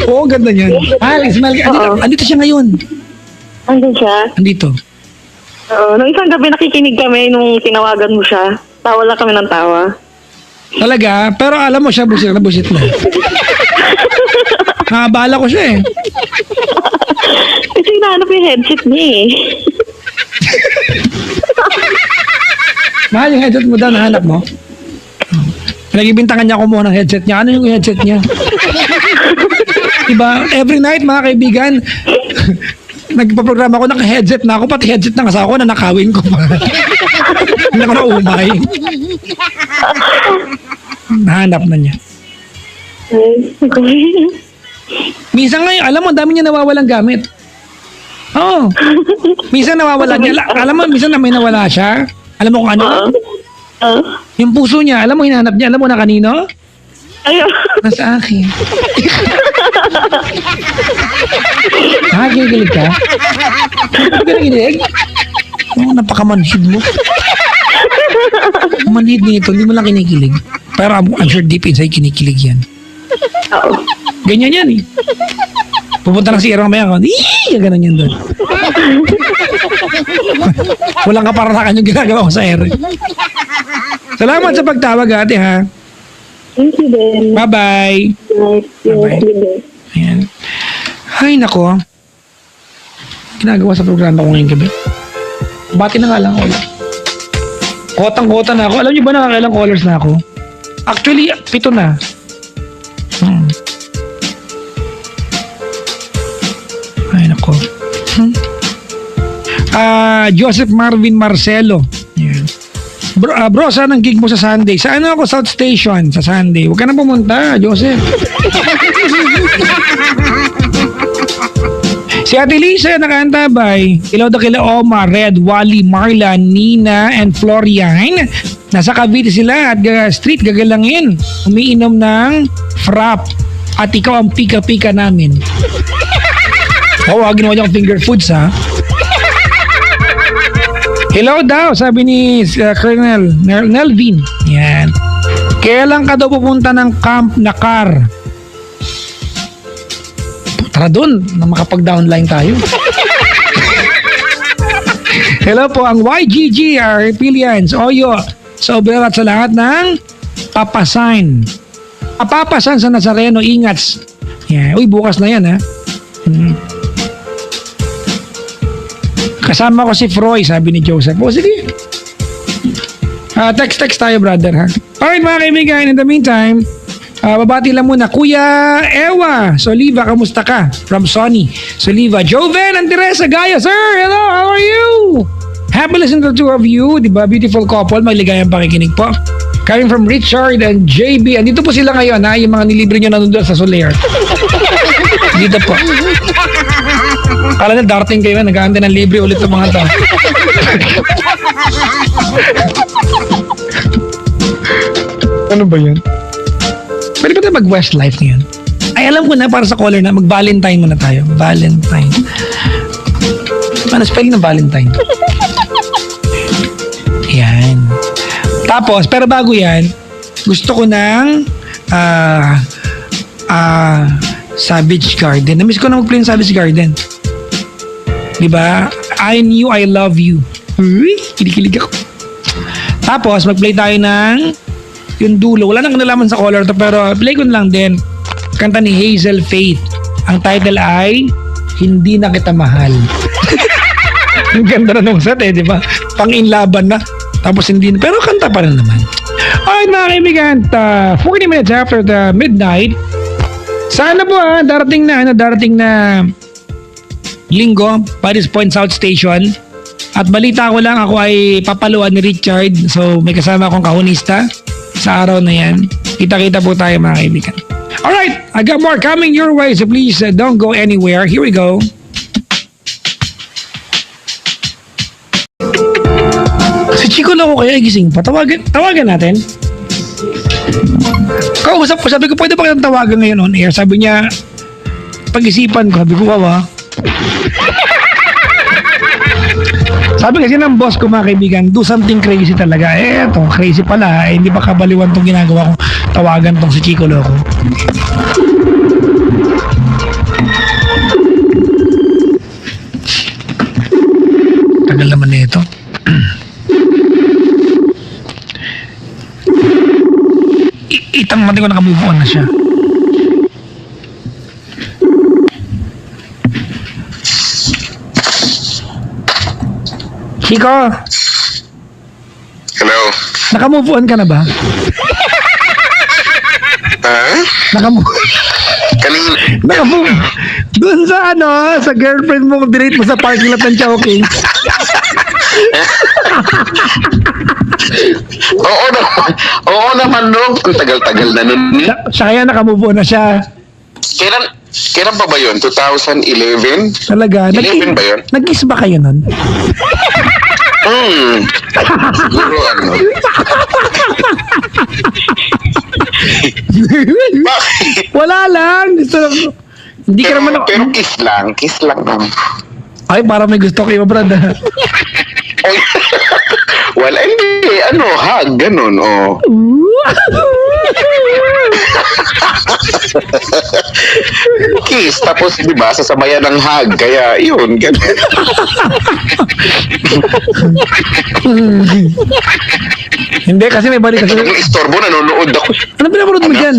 Oo, ganda niyan. Ismael, andito siya ngayon. Andun siya? Andito. Nung isang gabi nakikinig kami nung tinawagan mo siya. Tawa lang kami ng tawa. Talaga? Pero alam mo siya, busit na. Nakabala ko siya eh. Kasi hinahanap yung headset niya eh. Mahal yung headset mo daw, nahanap mo? Nagbibintangan niya kumuha ng headset niya. Ano yung headset niya? Diba? Every night, mga kaibigan, nagpaprograma ako, naka-headset na ako, pati headset ng asawa ko, nanakawin ko pa. Hindi ako naumay. Nahanap na niya. Minsan ngayon, alam mo, dami niya nawawalang gamit. Oo. Minsan nawawala niya. Alam mo, minsan na may nawala siya. Alam mo kung ano? Yung puso niya, alam mo hinahanap niya. Alam mo na kanino? Ayun. Nasa akin. Kinikilig ka? Ano ka nakikilig? Oo, napakamanhid mo. Manhid nito, hindi mo lang kinikilig. Pero I'm sure deep inside kinikilig yan. Oo. Ganyan yan eh. Pupunta lang si Aaron mamaya ako, ganun yan doon. Walang kaparakan yung ginagawa ko sa Aaron. Salamat sa pagtawag ate ha. Thank you din. Bye-bye. Yes, Bye-bye. you din. Ayan. Ay, nako. Ginagawa sa programa ko ngayong gabi. Bati na nga lang ako. Kotang-kota na ako. Alam niyo ba nakakailang callers na ako? Actually, 7 na. Ay, nako. Joseph Marvin Marcelo. Ayan. Bro, saan ang gig mo sa Sunday? Sa ano ako, South Station sa Sunday. Huwag ka na pumunta, Joseph. Si Ate Lisa nakaantabay. Ilaw da kila Omar, Red, Wally, Marla, Nina, and Florian. Nasa Cavite sila at street gagalangin. Umiinom ng frap. At ikaw ang pika-pika namin. Ginawa niya akong finger foods ha. Hello daw, sabi ni Colonel Nelvin. Yan. Kailan ka daw pupunta ng camp na car? Tara doon, na makapag-downline tayo. Hello po, ang YGG, Pilians, Oyo, Sobel at sa lahat ng papasign. Papasan sa Nazareno, ingats. Yan. Uy, bukas na yan ha. Kasama ko si Froy, sabi ni Joseph. O sige. Text tayo brother ha. Alright mga kaibigan, in the meantime, babati lang muna. Kuya Ewa Soliva, kamusta ka? From Sonny Soliva. Joven Andresa Gaya, sir, hello, how are you? Happy listening to the two of you, di ba? Beautiful couple, maligayang pakikinig po. Coming from Richard and JB. Andito po sila ngayon ha, yung mga nilibre nyo na nandun sa Soler. Dito po. Kala na darting kayo, nag-aantay ng libre ulit sa mga to. Ano ba yan? Pwede ba tayo mag-Westlife ngayon? Ay, alam ko na, para sa caller na, mag-Valentine muna tayo. Valentine. Ano spelling ng Valentine? Yan. Tapos, pero bago yan, gusto ko ng Savage Garden. Namiss ko na mag-play ng Savage Garden. Diba? I knew I love you. Uy, kinikilig ako. Tapos, mag-play tayo ng yung dulo. Wala nang nalaman sa caller to, pero play ko na lang din. Kanta ni Hazel Faith. Ang title ay Hindi Na Kita Mahal. Yung ganda na nung set di ba? Pang-inlaban na. Tapos hindi na. Pero kanta pa rin naman. Alright mga kaibigan, 40 minutes after the midnight, sana po darating na linggo, Paris Point South Station. At balita ko lang, ako ay papaluan ni Richard. So may kasama akong kahunista sa araw na yan. Kita-kita po tayo mga kaibigan. Alright, I got more coming your way. So please don't go anywhere. Here we go. Si Chico lang ko kaya gising pa. Tawagan natin. Kausap ko, sabi ko, pwede ba kitang tawagan ngayon on air? Sabi niya, pag-isipan ko, sabi ko, wawa. Sabi kasi ng boss ko mga kaibigan, do something crazy talaga. Eto, crazy pala. Hindi pa kabaliwan tong ginagawa kong tawagan tong si Chico Loco. Tagal naman na ito. Itang mati ko nakamove on na siya. Chico! Hello? Nakamove on ka na ba? Ha? Nakamove doon sa sa girlfriend mo, direct mo sa parking lot ng Chowking. Oo naman no. Ang tagal-tagal na nun. Siya kaya nakamove on na siya. Kailan pa ba yun? 2011? Talaga. 11 ba yun? Nag-kiss ba kayo nun? Siguro ano. Bakit? Wala lang. Hindi ka naman ako. Pero kiss lang. Ay, parang may gusto kayo, brad. Wala, hindi. ano, hug, ganun, oh. Kiss, tapos, di ba, sasabayan ng hug. Kaya, yun, ganun. Hindi, kasi may balik kasi. Kung istorbo, nanonood ako. Ano pinapanood mo Ano? dyan?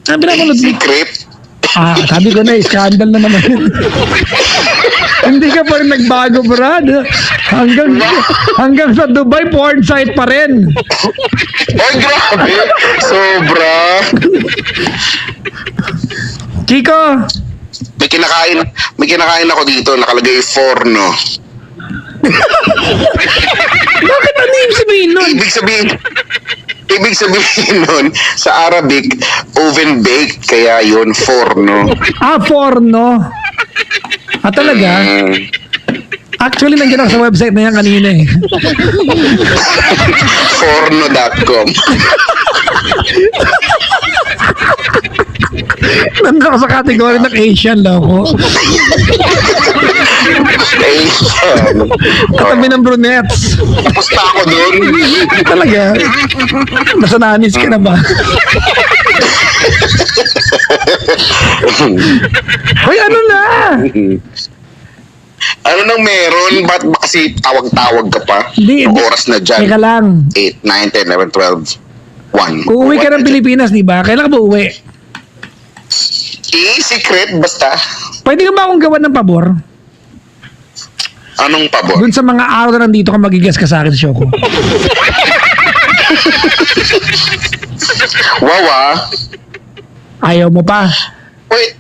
Ano pinapanood mo? Secret. Sabi ko na, scandal na naman. Hindi ka pa rin nagbago, Brad. Hanggang sa Dubai, porn site pa rin. Ay, grabe. Sobra. Chico, May kinakain ako dito, nakalagay forno. bakit ano yung sabihin nun? Ibig sabihin nun, sa Arabic, oven baked, kaya yun, forno. Forno. Talaga? Actually, nandiyan ako sa website na yan kanina eh. Forno.com. Nandun ako sa category ng Asian, loko. Asian. Katabi ng brunettes. Tapos na ako dun. Talaga? Nasa nanis ka na ba? Hoy, ano na? Ano nang meron? Ba't ba kasi tawag-tawag ka pa? Hindi, Yung hindi. oras na dyan. Teka lang. 8, 9, 10, 11, 12, 1. Uuwi ka ng Pilipinas, di ba? Kailan ka ba uuwi? Secret, basta. Pwede ka ba akong gawan ng pabor? Anong pabor? Doon sa mga araw na nandito ka magigas ka sa akin sa show ko. Wawa. Ayaw mo pa. Wait.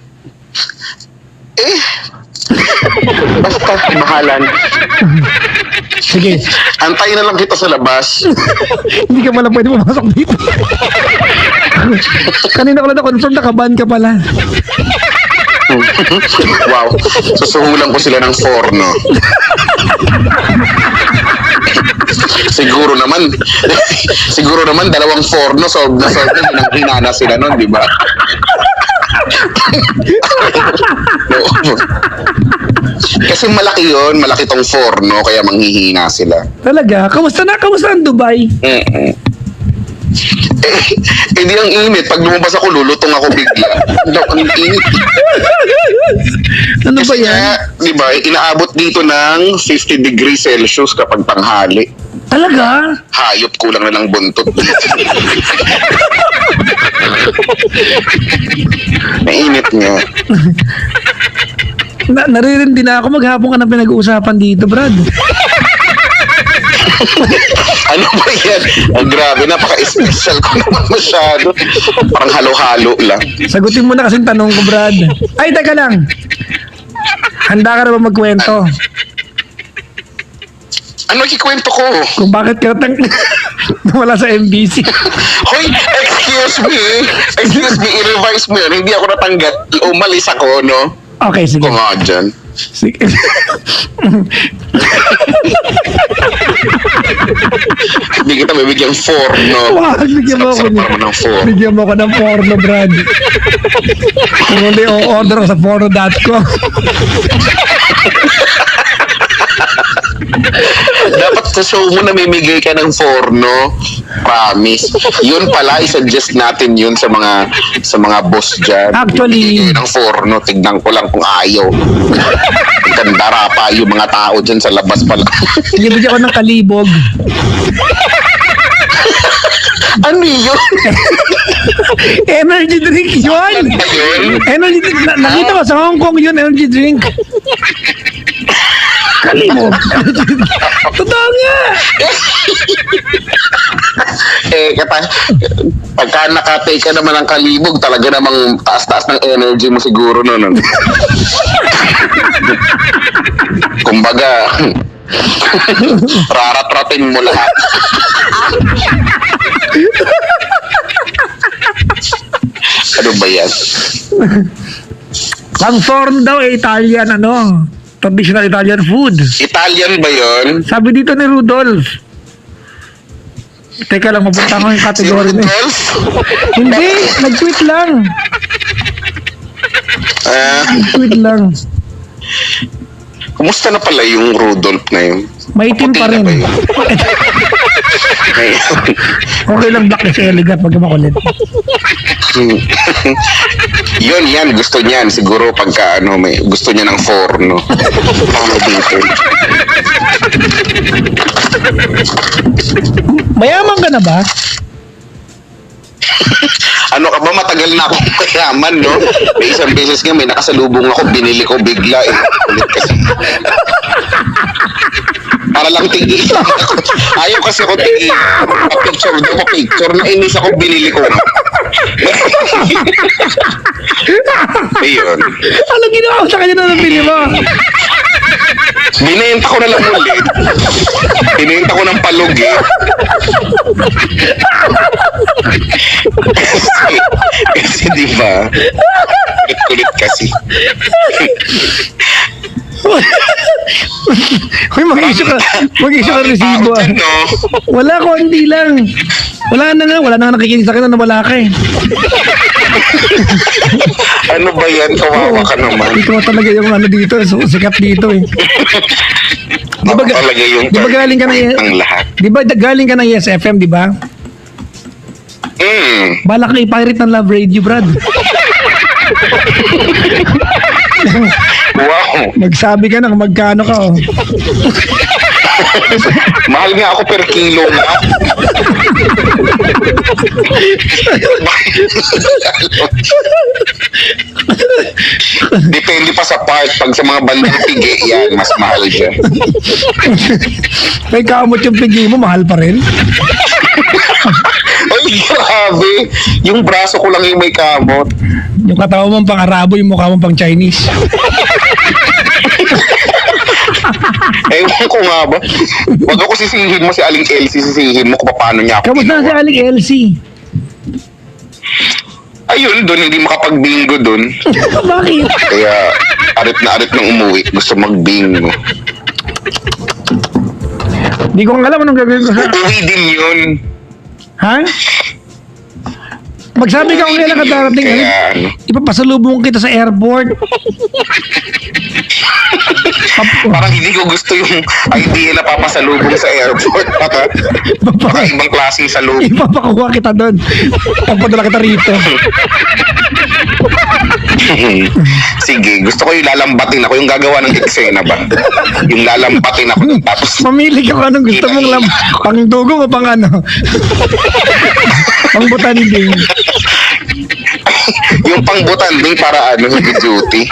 Basta, mahalan. Sige. Antayin na lang kita sa labas. Hindi ka pala pwede pumasok dito. Kanina ko lang na-confirm nakaban ka pala. Wow. Susuhulan ko sila ng forno. Siguro naman dalawang forno solve na hinana sila nun, di ba? Kasi malaki yun, malaki tong forno, kaya manghihina sila. Talaga? Kamusta na? Kamusta ang Dubai? Hindi ang init. Pag lumabas ako, lulutong ako bigla. Ang init. Ano ba Kasi yan? nga, di ba, inaabot dito ng 50 degrees Celsius kapag tanghali. Talaga? Hayop, kulang na ng buntot. Mainit nga. Naririndi na ako. Maghapon ka na pinag-uusapan dito, Brad. Ano ba yan? Oh, grabe, napaka-special ko naman masyado. Parang halo-halo lang. Sagutin mo na kasing tanong ko, Brad. Ay, teka lang. Handa ka na ba magkwento? Ano ikikwento ko? Kung bakit ka nawala sa MBC? Hoy, excuse me, i-revise mo yun. Hindi ako natanggat. Umalis ako, no? Okay, sige. Kung nga dyan. Sige. Hindi kita bibigyan forno. Wag, bigyan mo ako Sarap naman ng forno. Bigyan mo ako ng porno, Brad. Kung hindi, order ako sa porno.com. Dapat sa show mo namimigay ka ng forno. Promise. Yun pala, i-suggest natin yun sa mga boss dyan. Actually- Bigay ng forno, tignan ko lang kung ayaw. Gandara pa yung mga tao dyan sa labas pala. Bigyan ko ng kalibog. Ano yun? Energy drink yun! Ayun. Energy drink. Nakita ko sa Hong Kong yun, energy drink. Kalibog. Totoo nga! Pagka nakatake ka naman ng kalibog, talaga namang taas-taas ng energy mo siguro nun. Kumbaga, raratratin mo lahat. Ano ba yan? Ang forno daw Italian, traditional Italian food. Italian ba yun? Sabi dito ni Rudolph. Teka lang, mapunta ko yung Si category na. Rudolph? Hindi, nag-tweet lang. Ah, Tweet lang. Kumusta na pala yung Rudolph na yun? Maitim pa Puti na rin. ba yun? Okay lang black na si Eliga pag makulit. Yun, yan. Gusto niyan. Siguro pagka may gusto niya ng forno. Ano dito? Mayaman ka na ba? Ano ka ba? Matagal na akong mayaman, no? May isang beses nga, may nakasalubong ako. Binili ko bigla. Kulit kasi. Para lang tigil. Ayaw kasi ako tigil. Pa-picture daw ko picture. Nainis ako, binili ko. Ayun. Ano ginawa ko sa kanya na nabili mo? Binenta ko na lang ulit. Binenta ko ng palog eh. kasi di ba? Kulit kasi. Uy, mag-issue ka resibo ah. Dyan, no? Wala ko, hindi lang. Wala na nakikinig sa akin na nawala ka eh. Ano ba yan? Kawawa ka naman. Ikaw talaga yung ano dito, sikat dito eh. Di ba, Ako talaga yung di ba galing ka na ng lahat. Di ba galing ka ng Yes FM, di ba? Balak ka i-pirate ng Love Radio, Brad. Wow. Magsabi ka na kung magkano ka oh. Mahal nga ako per kilo nga. Depende pa sa part. Pag sa mga bandang pigi, yan, mas mahal dyan. May kamot yung pigi mo, mahal pa rin. Ay, grabe. Yung braso ko lang yung may kamot. Yung katawan mo pang Arabo, yung mukha mo pang Chinese. Ewan ko nga ba? Wag ako sisihin mo si Aling Elsie, sisihin mo kung paano niya ako Kamusta na si ginawa. Aling Elsie? Ayun, doon hindi makapag-bingo doon. Bakit? Kaya arit na arit nang umuwi. Gusto mag-bingo. Di ko alam anong gagawin ko sa... Uwi din yun. Ha? Magsabi ka kung kailan ka darating. Kaya ano. Ipapasalubong kita sa airport. Parang hindi ko gusto yung idea na papasalubong sa airport. Baka ibang klaseng salubong. Ipapakuha kita doon. Pagpadala kita rito. Sige, gusto ko yung lalambatin ako. Yung gagawa ng eksena ba? Yung lalambatin ako. Tapos Mamili ka kung anong gusto mong pang dugo o pang ano. Pang butanding. yung pangbutanding para ano, heavy duty.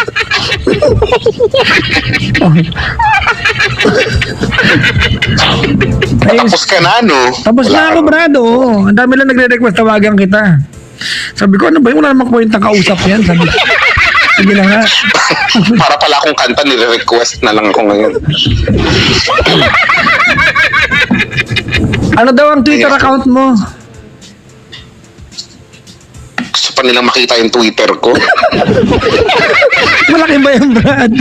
Tapos ka na, no? Tapos Wala na ako, ka- Brado. Ang dami lang nagre-request, tawagan kita. Sabi ko, ano ba yun? Wala namang kwentang kausap yan. Sabi ko, sige na nga. Para pala akong kanta, nire-request na lang ako ngayon. Ano daw ang Twitter account mo? Gusto pa nilang makita yung Twitter ko. Malaki ba yung Brad?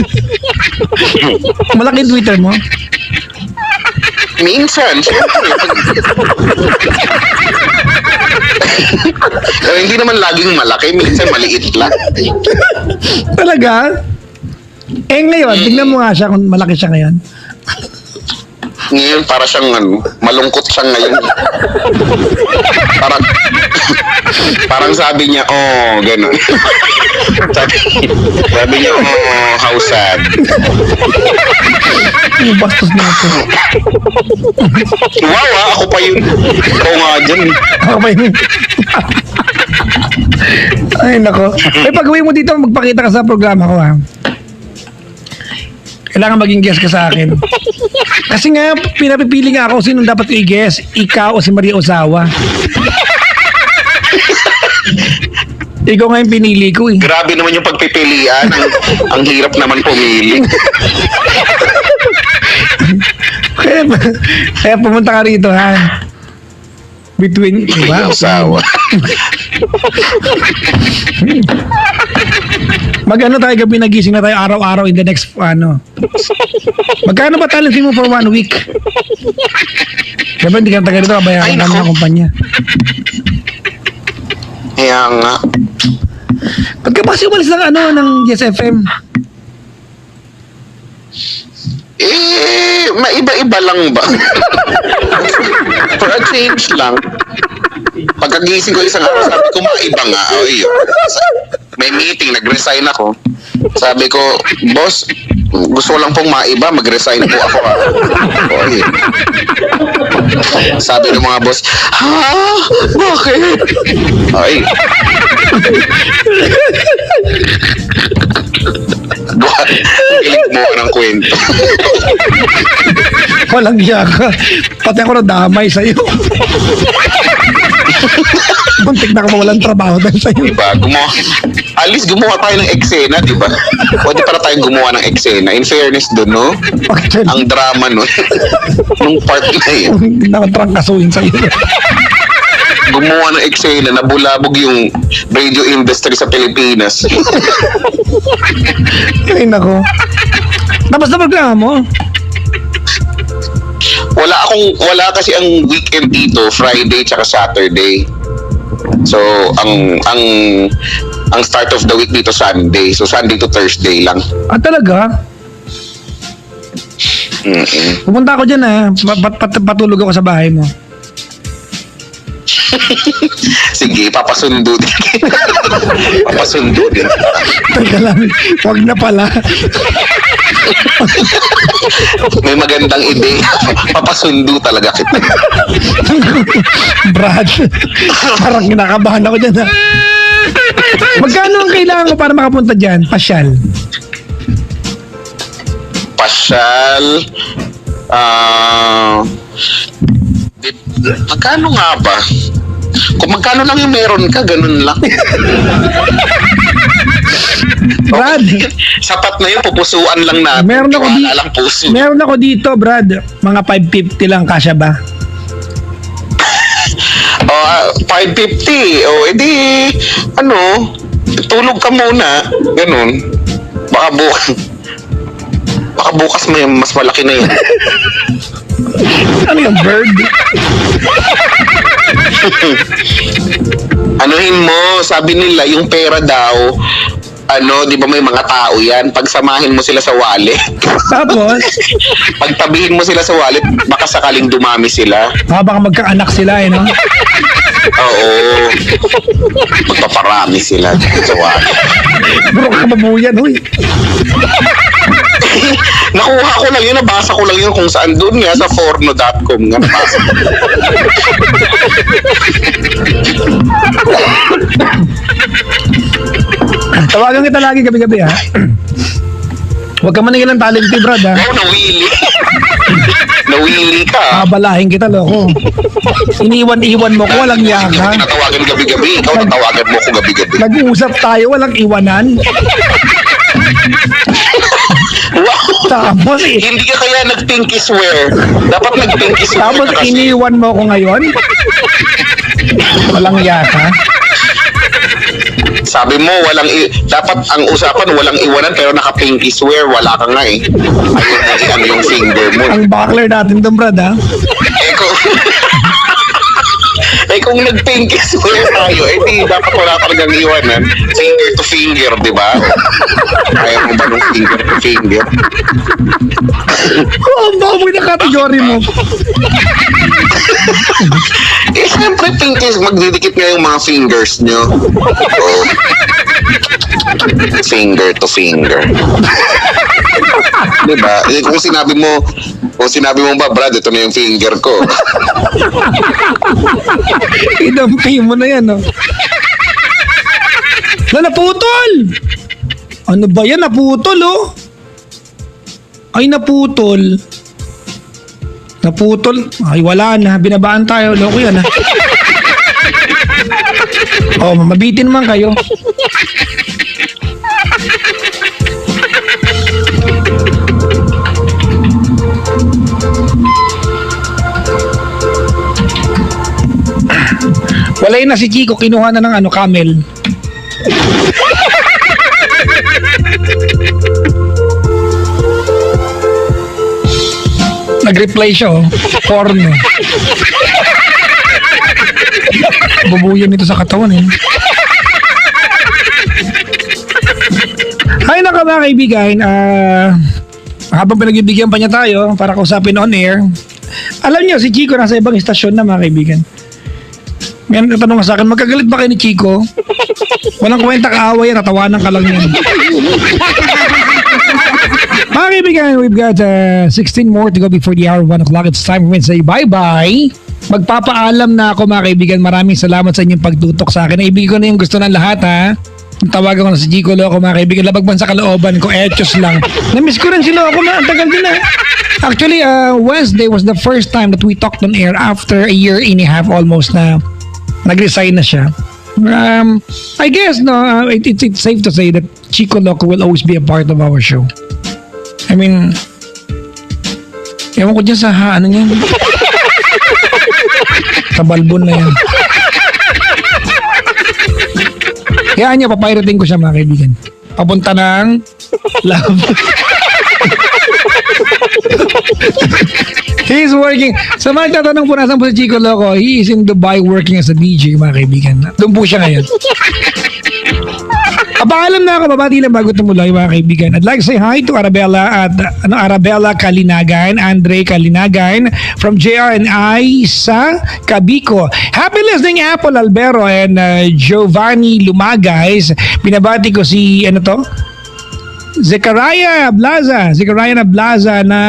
Malaki yung Twitter mo? Minsan, syempre. Pero hindi naman laging malaki, minsan maliit lang. Talaga? Eh ngayon, tignan mo nga siya kung malaki siya ngayon. Ngayon, para siyang malungkot siya ngayon. Parang, parang sabi niya, oh, gano'n. sabi niya, oh, how sad. Yung bastos na ito. Wow, ako pa yun. Ikaw nga dyan. Ako pa yun. Ay, nako. Eh, pag uwi mo dito, magpakita ka sa programa ko, ha? Kailangan maging guest ka sa akin. Kasi nga, pinapipili nga ako sino dapat i-guest. Ikaw o si Maria Ozawa. Ikaw nga yung pinili ko, eh. Grabe naman yung pagpipilian. Ang hirap naman pumili. Kaya pumunta ka rito, ha? Between, Wow. Usawa. Mag-ano tayo gabi, nagising na tayo araw-araw in the next, ano. Magkano ba talent fee mo for 1 week? Diba, hindi ka taga rito, kabayaran Ay, kami nako. ng kumpanya. Kaya nga. Ba't ka ba kasi umalis ng ano, ng Yes FM? Maiba-iba lang ba? For a change lang. Pagkagising ko isang araw, sabi ko, maiba nga. May meeting, nag-resign ako. Sabi ko, boss, gusto ko lang pong maiba, mag-resign po ako. Oy. Sabi ng mga boss, ha? Bakit? Ay. Galing gumawa ng kwento. Walang iya ka. Pati ako nadamay sa'yo. Muntik na ako mawalan trabaho dahil sa'yo. Diba? At least gumawa tayo ng eksena, diba? Pwede para tayong gumawa ng eksena. In fairness doon, no? Actually, Ang drama, no? Nung part na yun. nakatrangkasuhin sa'yo. Gumawa ng eksena, nabulabog yung radio industry sa Pilipinas. Ay, nako. Tapos na programa mo. Wala kasi ang weekend dito, Friday tsaka Saturday. So, ang start of the week dito Sunday. So, Sunday to Thursday lang. Ah, talaga? Mm-mm. Pupunta ako dyan patulog ako sa bahay mo. Sige, papasundo din. Papasundo din. Teka lang, wag na pala. May magandang ideya. Papasundo talaga kita. Brad, parang kinakabahan ako dyan ha. Magkano ang kailangan ko para makapunta dyan? Pasyal. Pasyal. Magkano nga ba? Kung magkano lang yung meron ka, ganun lang. Brad, Sapat na yun, pupusuan lang natin. meron ako, Tiwala lang puso. meron ako dito, Brad. Mga 550 lang, kasya ba? 550. Edi, tulog ka muna. Ganun. Baka bukas may mas malaki na yun. Ano yung bird? Anuhin mo, sabi nila, yung pera daw, di ba may mga tao yan, pagsamahin mo sila sa wallet. Tapos, Pagtabihin mo sila sa wallet, baka sakaling dumami sila. baka magkaanak sila no? Oo. Magpaparami sila sa wallet. Bro, kamabuyan, huy. Nakuha ko lang yun, nabasa ko lang yun kung saan doon nga sa forno.com nga nabasa ko. Tawagan kita lagi gabi-gabi ha. Huwag ka maningil ng talent Brad ha. Wow, nawili. Nawili ka. Babalahin kita loko. Iniwan-iwan mo ko, walang Hindi yaka. ko tinatawagan gabi-gabi. Ikaw natawagan mo ko gabi-gabi. Nag-uusap tayo, walang iwanan. Wow! Tapos, Hindi ka kaya nag-pinky swear. Dapat nag-pinky swear tapos ka kasi. iniwan mo ko ngayon. Walang yaka. Sabi mo, dapat ang usapan, walang iwanan pero naka-pinky swear. Wala ka nga eh. Ayun yung finger mo. Ang buckler natin doon, Brad ha. Kung nag-pinky swear tayo, di dapat wala talagang iwanan. Finger to finger, di ba? Ayaw mo ba nung finger to finger? Oh, ang baboy na kategory mo. Siyempre, pinky, magdidikit nga yung mga fingers nyo. Oh. Finger to finger. Diba? Kung sinabi mo ba, Brad, ito na yung finger ko. Idampi mo na yan, no? Naputol! Ano ba yan? Naputol, oh. Ay, naputol. Naputol. Ay, wala na. Binabaan tayo. Loko yan, ha? Oh, mabitin man kayo. Walay na si Chico, kinuha na ng camel. Nag-reply siya, oh. Porno. Bubuyan nito sa katawan, eh. Hay naka mga kaibigan, habang pinagbibigyan pa niya tayo para kausapin on air, alam niyo, si Chico nasa ibang istasyon na mga kaibigan. May natanong sa akin, magkagalit ba kayo ni Chico? Walang kwenta kaaway yan, natawanan ka lang yan. Mga kaibigan, we've got 16 more to go before the hour 1 o'clock. It's time for me to say bye-bye. Magpapaalam na ako mga kaibigan. Maraming salamat sa inyong pagtutok sa akin. Naibigay ko na yung gusto ng lahat ha. Tawagan ko na si Chico Loco mga kaibigan. Labagban sa kalooban ko, etchos lang. Namiss ko rin si Loco ang tagal din na. Actually, Wednesday was the first time that we talked on air after a year and a half almost na nag-resign na siya. I guess no, it's safe to say that Chico Loco will always be a part of our show. I mean, ewan ko dyan sa ano niyan. Sa balbon na yan. Kaya niya, papirating ko siya mga kaibigan. Papunta ng love. He's working. Sa mga tatanong po nasan po si Chico Loco, he is in Dubai working as a DJ mga kaibigan. Doon po siya ngayon. Paalam na ako, babati lang bago tumula yung mga kaibigan. I'd like to say hi to Arabella at Arabella Kalinagan, Andre Kalinagan from JRNI sa Cabico. Happy listening Apple Albero and Giovanni Lumagais. Binabati ko si Zechariah na Blaza na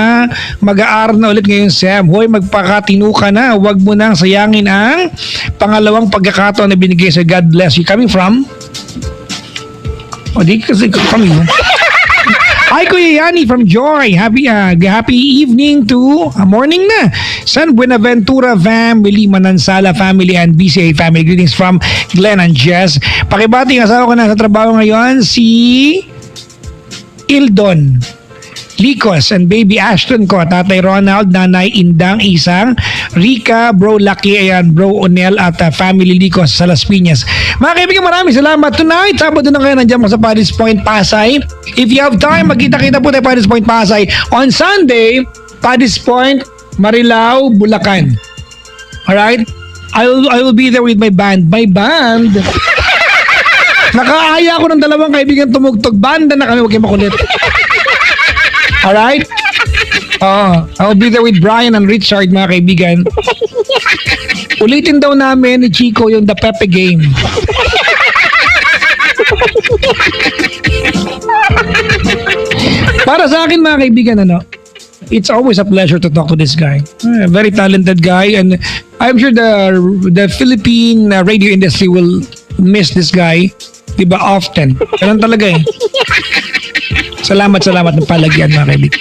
mag-aaral na ulit ngayon, Sam. Hoy, magpakatino ka na. Huwag mo nang sayangin ang pangalawang pagkakataon na binigay sa God bless you. Coming from? O, di kasi kami. Hi, Kuya Yani from Joy. Happy evening to morning na. San Buenaventura family, Manansala family, and BCA family. Greetings from Glenn and Jess. Pakibati ang asawa ko na sa trabaho ngayon, si Ildon Licos and baby Ashton ko, Tatay Ronald, Nanay Indang Isang, Rika, Bro Lucky, ayan, Bro Onel at Family Licos sa Las Piñas. Mga kaibigan, maraming salamat. Tonight, Sabado na kayo nandiyan mo sa Paddy's Point, Pasay. If you have time, magkita-kita po tayo Paddy's Point, Pasay. On Sunday, Paddy's Point, Marilao, Bulacan. Alright? I will be there with my band. My band? Nakaaya ko ng dalawang kaibigan tumugtog. Banda na kami, huwag kayo makulit. Alright? I'll be there with Brian and Richard, mga kaibigan. Ulitin daw namin ni Chico yung The Pepe Game. Para sa akin, mga kaibigan, it's always a pleasure to talk to this guy. Very talented guy, and I'm sure the Philippine radio industry will miss this guy, diba, often. Ganun talaga eh. Salamat ng palagyan, mga kaibigan.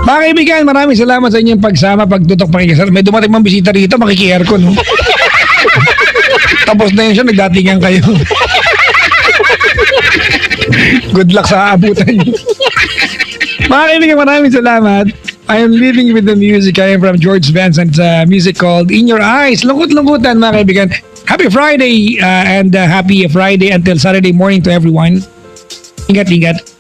Mga kaibigan, maraming salamat sa inyong pagsama, pagtutok, pakikasal. May dumating mang bisita rito, makiki-aircon, no? Tapos na yun siya, nagdatingan kayo. Good luck sa aabutan niyo. Mga kaibigan, maraming salamat. I am living with the music. I am from George Vincent's music called In Your Eyes. Lungkot-lungkutan, mga kaibigan. Happy Friday and happy Friday until Saturday morning to everyone. Ingat-ingat.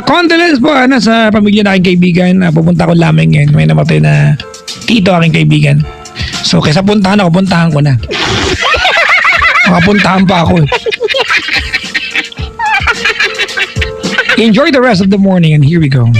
Condolence po sa pamilya na aking kaibigan. Pupunta ko lamang ngayon. May namatay na tito aking kaibigan. So kaysa puntahan ko na. Makapuntahan pa ako. Enjoy the rest of the morning and here we go.